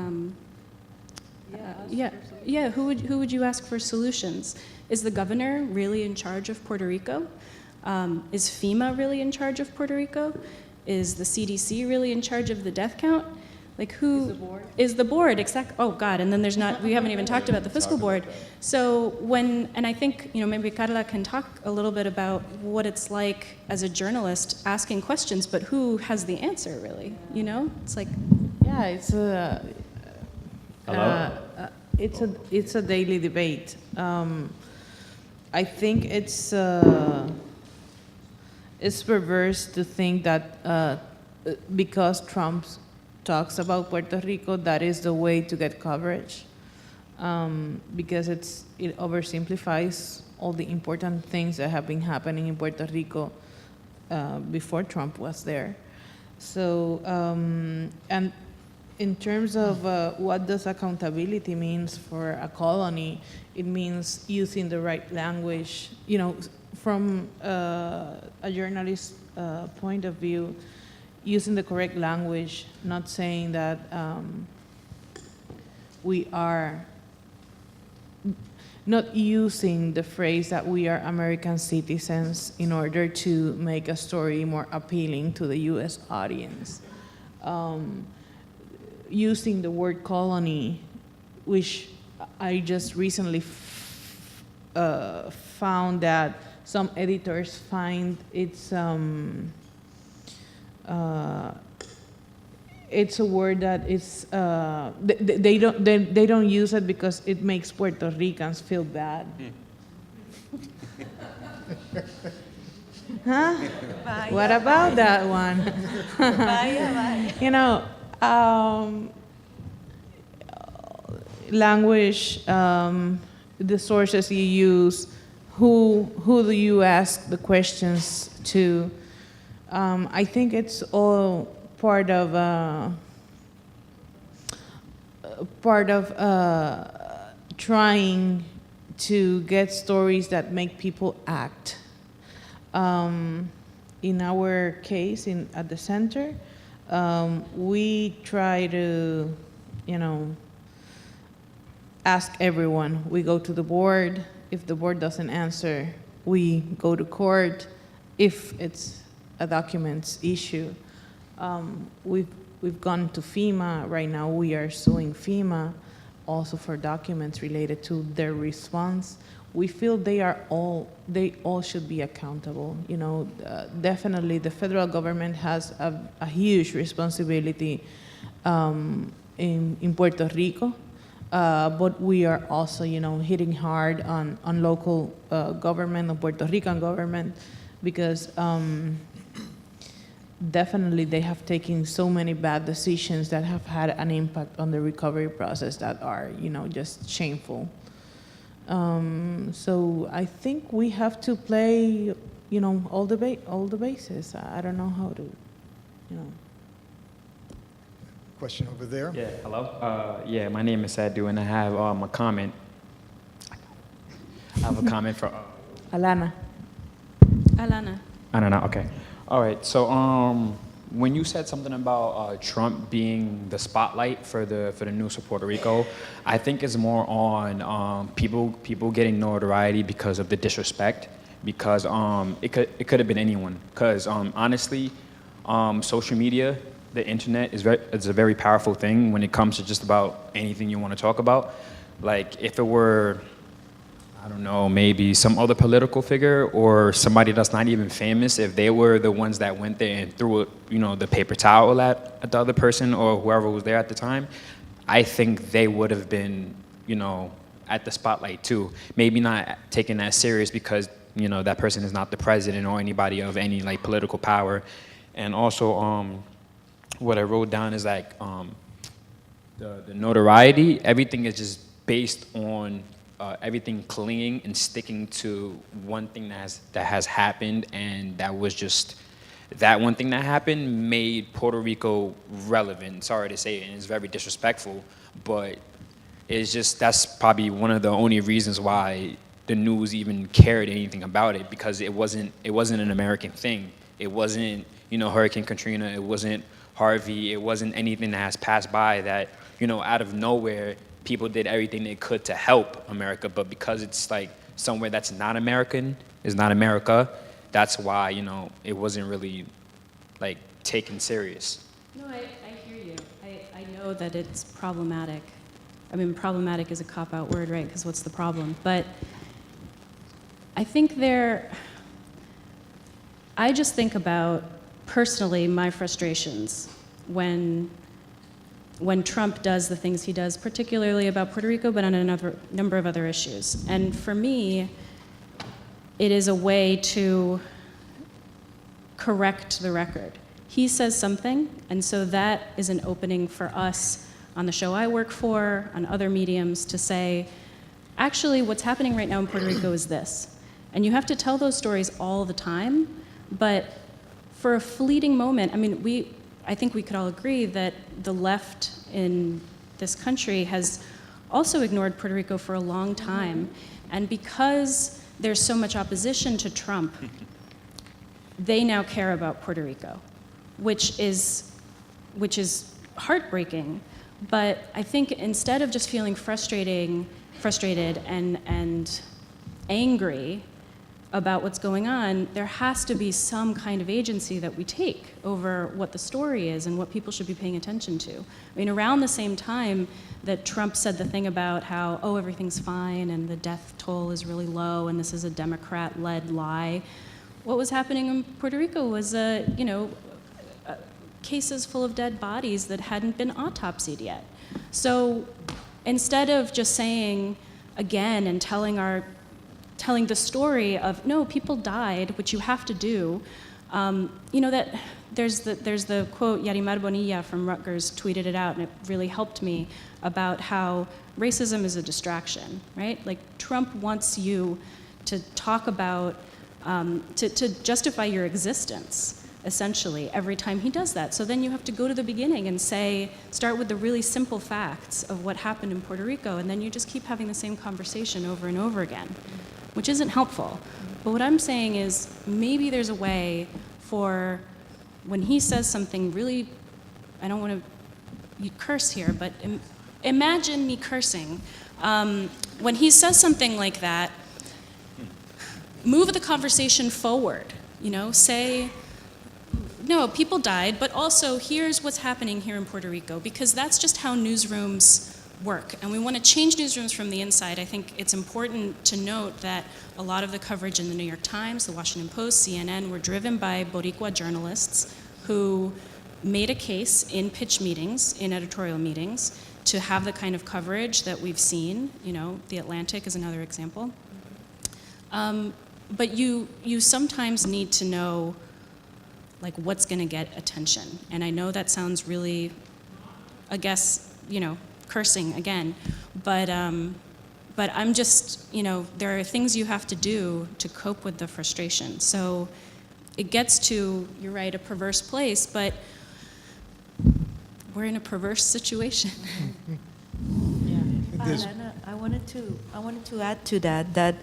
who would you ask for solutions? Is the governor really in charge of Puerto Rico? Is FEMA really in charge of Puerto Rico? Is the CDC really in charge of the death count? Like who is the board? Exact. Oh God! And then there's not. We haven't even talked about the fiscal board. So and I think maybe Carla can talk a little bit about what it's like as a journalist asking questions, but who has the answer really? It's like. Yeah, it's a daily debate. I think it's perverse to think that because Trump talks about Puerto Rico, that is the way to get coverage, because it oversimplifies all the important things that have been happening in Puerto Rico before Trump was there. So, and in terms of what does accountability means for a colony, it means using the right language. From a journalist point of view, using the correct language, not saying that we are not using the phrase that we are American citizens in order to make a story more appealing to the US audience. Using the word colony, which I just recently found that some editors find it's a word that is they don't use it because it makes Puerto Ricans feel bad. Huh? Vaya, What about vaya. that one? Vaya, vaya. Language, the sources you use, who do you ask the questions to? I think it's all part of trying to get stories that make people act. In our case, at the center, we try to, ask everyone. We go to the board. If the board doesn't answer, we go to court. If it's a documents issue, we've gone to FEMA. Right now, we are suing FEMA also for documents related to their response. We feel they all should be accountable. Definitely the federal government has a huge responsibility in Puerto Rico, but we are also, hitting hard on local government, on Puerto Rican government, because definitely they have taken so many bad decisions that have had an impact on the recovery process that are, just shameful. So I think we have to play, all the bases. I don't know how to, Question over there. Yeah, hello. Yeah, my name is Sadu, and I have a comment. I have a comment for Alana. Alana. I don't know. Okay. All right. So, when you said something about Trump being the spotlight for the news of Puerto Rico, I think it's more on people getting notoriety because of the disrespect. Because it could have been anyone. Because honestly, social media, the internet is a very powerful thing when it comes to just about anything you want to talk about. Like if it were, I don't know, maybe some other political figure or somebody that's not even famous, if they were the ones that went there and threw, the paper towel at the other person or whoever was there at the time, I think they would have been, at the spotlight too. Maybe not taken that serious because, that person is not the president or anybody of any like political power. And also, what I wrote down is like the notoriety, everything is just based on everything clinging and sticking to one thing that has happened, and that was just that one thing that happened made Puerto Rico relevant. Sorry to say it, and it's very disrespectful, but it's just that's probably one of the only reasons why the news even cared anything about it, because it wasn't an American thing. It wasn't Hurricane Katrina. It wasn't Harvey. It wasn't anything that has passed by that out of nowhere people did everything they could to help America, but because it's like somewhere that's not American, is not America, that's why, it wasn't really like taken serious. No, I hear you. I know that it's problematic. I mean, problematic is a cop-out word, right? Because what's the problem? But I think I just think about, personally, my frustrations when Trump does the things he does, particularly about Puerto Rico, but on a number of other issues. And for me, it is a way to correct the record. He says something, and so that is an opening for us on the show I work for, on other mediums, to say, actually, what's happening right now in Puerto Rico is this. And you have to tell those stories all the time, but for a fleeting moment, I mean, I think we could all agree that the left in this country has also ignored Puerto Rico for a long time. And because there's so much opposition to Trump, they now care about Puerto Rico, which is heartbreaking. But I think instead of just feeling frustrated and angry about what's going on, there has to be some kind of agency that we take over what the story is and what people should be paying attention to. I mean, around the same time that Trump said the thing about how, oh, everything's fine and the death toll is really low and this is a Democrat-led lie, what was happening in Puerto Rico was, cases full of dead bodies that hadn't been autopsied yet. So instead of just saying again and telling the story of, no, people died, which you have to do, that there's the quote, Yarimar Bonilla from Rutgers tweeted it out, and it really helped me, about how racism is a distraction, right? Like, Trump wants you to talk about, to justify your existence, essentially, every time he does that. So then you have to go to the beginning and start with the really simple facts of what happened in Puerto Rico, and then you just keep having the same conversation over and over again, which isn't helpful. But what I'm saying is, maybe there's a way for, when he says something really, I don't want to curse here, but imagine me cursing. When he says something like that, move the conversation forward, say, no, people died, but also here's what's happening here in Puerto Rico, because that's just how newsrooms work. And we want to change newsrooms from the inside. I think it's important to note that a lot of the coverage in the New York Times, the Washington Post, CNN were driven by Boricua journalists who made a case in pitch meetings, in editorial meetings, to have the kind of coverage that we've seen. The Atlantic is another example. But you sometimes need to know what's going to get attention. And I know that sounds really, I guess, cursing again, but I'm just, there are things you have to do to cope with the frustration. So it gets to, you're right, a perverse place, but we're in a perverse situation. I wanted to add to that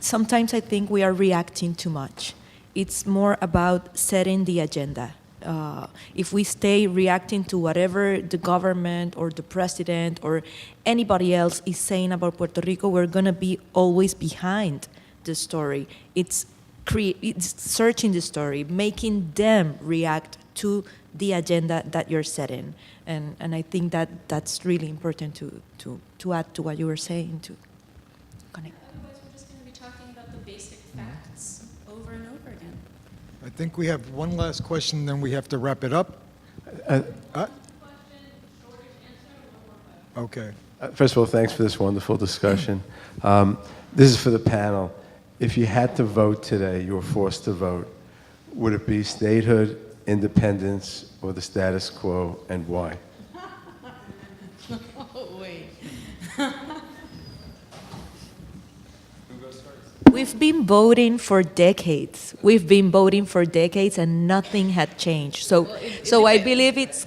sometimes I think we are reacting too much. It's more about setting the agenda. If we stay reacting to whatever the government or the president or anybody else is saying about Puerto Rico, we're going to be always behind the story. It's searching the story, making them react to the agenda that you're setting. And I think that's really important to add to what you were saying, to connect. Otherwise, we're just going to be talking about the basic facts over and over again. I think we have one last question, then we have to wrap it up. Okay. First of all, thanks for this wonderful discussion. This is for the panel. If you had to vote today, you were forced to vote, would it be statehood, independence, or the status quo, and why? Oh, wait. We've been voting for decades. We've been voting for decades, and nothing had changed. So I believe it's.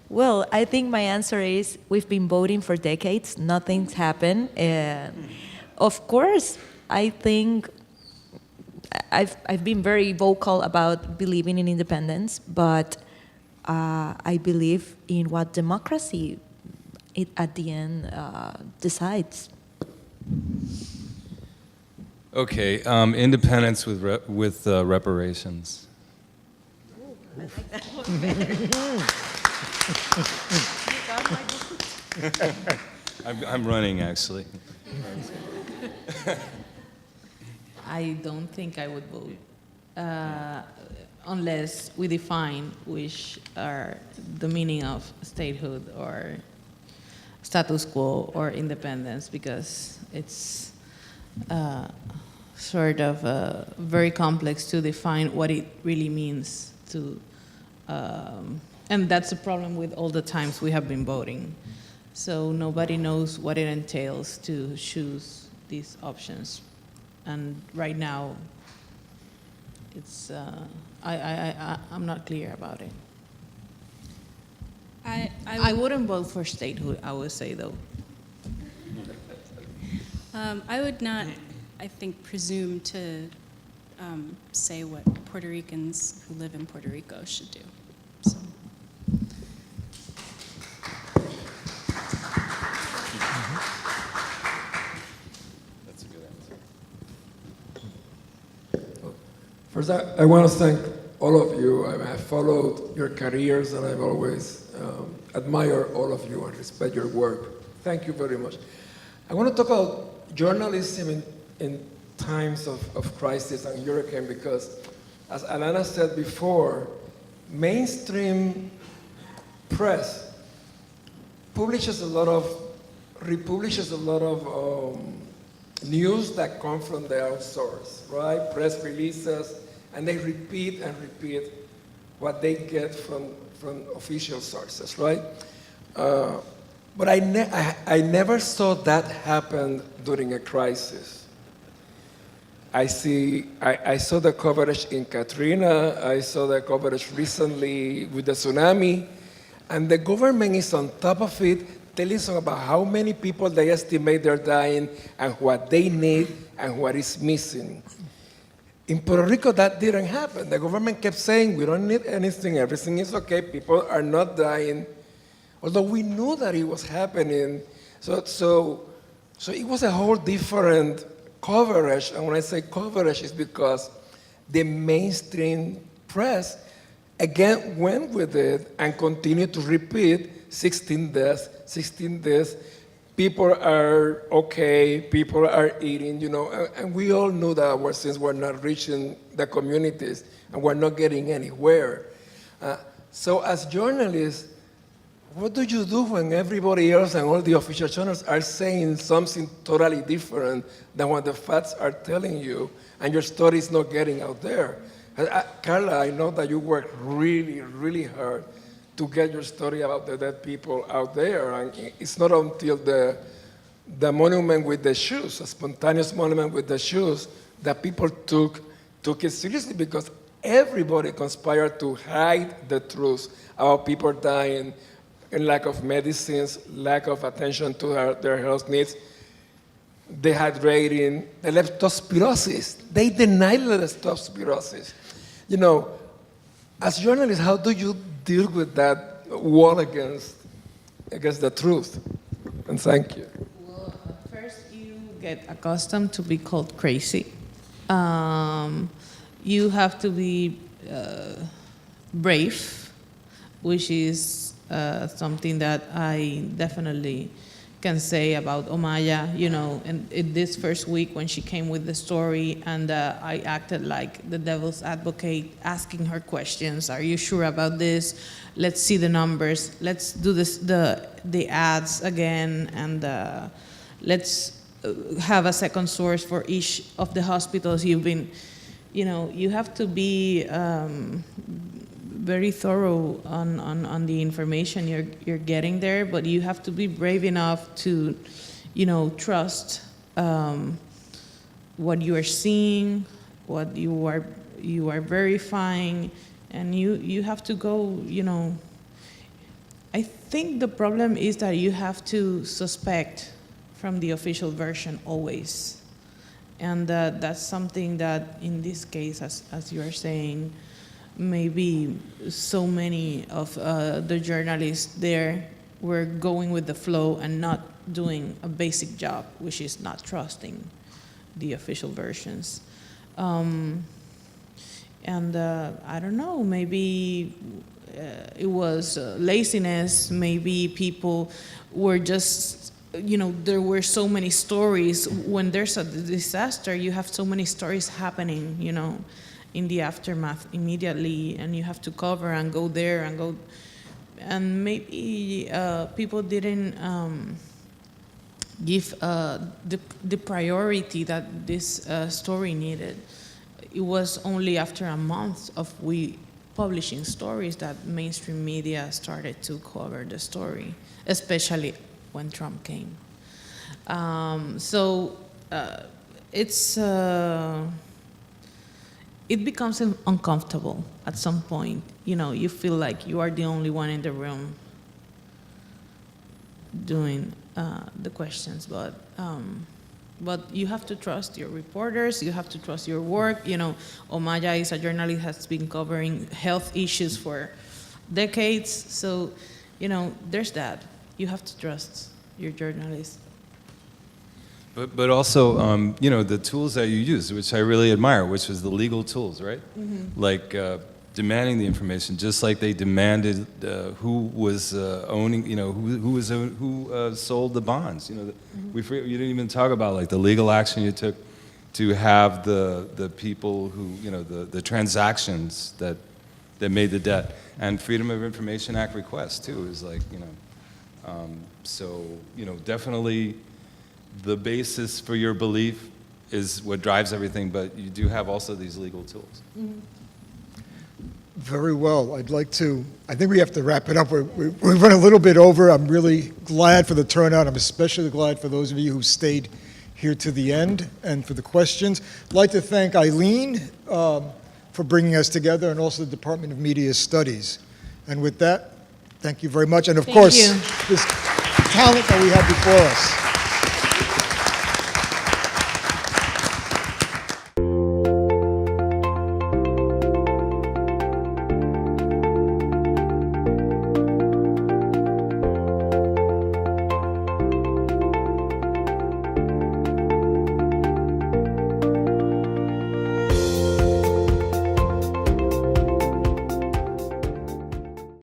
Well, I think my answer is we've been voting for decades. Nothing's happened. Of course, I think I've been very vocal about believing in independence, but I believe in what democracy at the end decides. Okay, independence with reparations. I'm running, actually. I don't think I would vote unless we define which are the meaning of statehood or status quo or independence, because it's sort of very complex to define what it really means to, and that's the problem with all the times we have been voting. So nobody knows what it entails to choose these options. And right now, it's, I'm not clear about it. I wouldn't vote for statehood, I would say, though. I would not, I think, presume to say what Puerto Ricans who live in Puerto Rico should do. So. That's a good answer. First, I want to thank all of you. I have followed your careers, and I've always admired all of you and respect your work. Thank you very much. I want to talk about journalism in times of crisis and hurricane, because, as Alana said before, mainstream press republishes a lot of news that come from the outsource, right? Press releases, and they repeat and repeat what they get from official sources, right? But I never saw that happen during a crisis. I saw the coverage in Katrina, I saw the coverage recently with the tsunami, and the government is on top of it, telling us about how many people they estimate they're dying and what they need and what is missing. In Puerto Rico, that didn't happen. The government kept saying, we don't need anything, everything is okay, people are not dying, although we knew that it was happening. So it was a whole different coverage, and when I say coverage, it's because the mainstream press again went with it and continued to repeat 16 deaths, 16 deaths. People are okay, people are eating, and we all knew that our sins were not reaching the communities and we're not getting anywhere. So as journalists, what do you do when everybody else and all the official channels are saying something totally different than what the facts are telling you, and your story is not getting out there? Carla, I know that you worked really, really hard to get your story about the dead people out there, and it's not until the monument with the shoes, a spontaneous monument with the shoes, that people took it seriously, because everybody conspired to hide the truth about people dying, and lack of medicines, lack of attention to their health needs, dehydrating, the leptospirosis. They denied leptospirosis. As journalists, how do you deal with that wall against the truth? And thank you. Well, first you get accustomed to be called crazy. You have to be brave, which is something that I definitely can say about Omaya, and in this first week when she came with the story, and I acted like the devil's advocate, asking her questions. Are you sure about this? Let's see the numbers. Let's do the ads again, and let's have a second source for each of the hospitals you've been, you have to be very thorough on the information you're getting there, but you have to be brave enough to, trust what you are seeing, what you are verifying, and you have to go. I think the problem is that you have to suspect from the official version always, and that's something that in this case, as you are saying, maybe so many of the journalists there were going with the flow and not doing a basic job, which is not trusting the official versions. And I don't know, maybe it was laziness, maybe people were just, there were so many stories. When there's a disaster, you have so many stories happening, in the aftermath immediately, and you have to cover and go there and go. And maybe people didn't give the priority that this story needed. It was only after a month of we publishing stories that mainstream media started to cover the story, especially when Trump came. It becomes uncomfortable at some point. You feel like you are the only one in the room doing the questions, but you have to trust your reporters, you have to trust your work. Omaya is a journalist, has been covering health issues for decades, so, there's that. You have to trust your journalists. But also, the tools that you use, which I really admire, which was the legal tools, right? Mm-hmm. Like demanding the information, just like they demanded who was owning, who sold the bonds. Mm-hmm. You didn't even talk about like the legal action you took to have the people who, the transactions that made the debt, and Freedom of Information Act request too is like, definitely. The basis for your belief is what drives everything, but you do have also these legal tools. Mm-hmm. Very well. I think we have to wrap it up. We run a little bit over. I'm really glad for the turnout. I'm especially glad for those of you who stayed here to the end and for the questions. I'd like to thank Eileen for bringing us together, and also the Department of Media Studies. And with that, thank you very much. And of course, this talent that we have before us.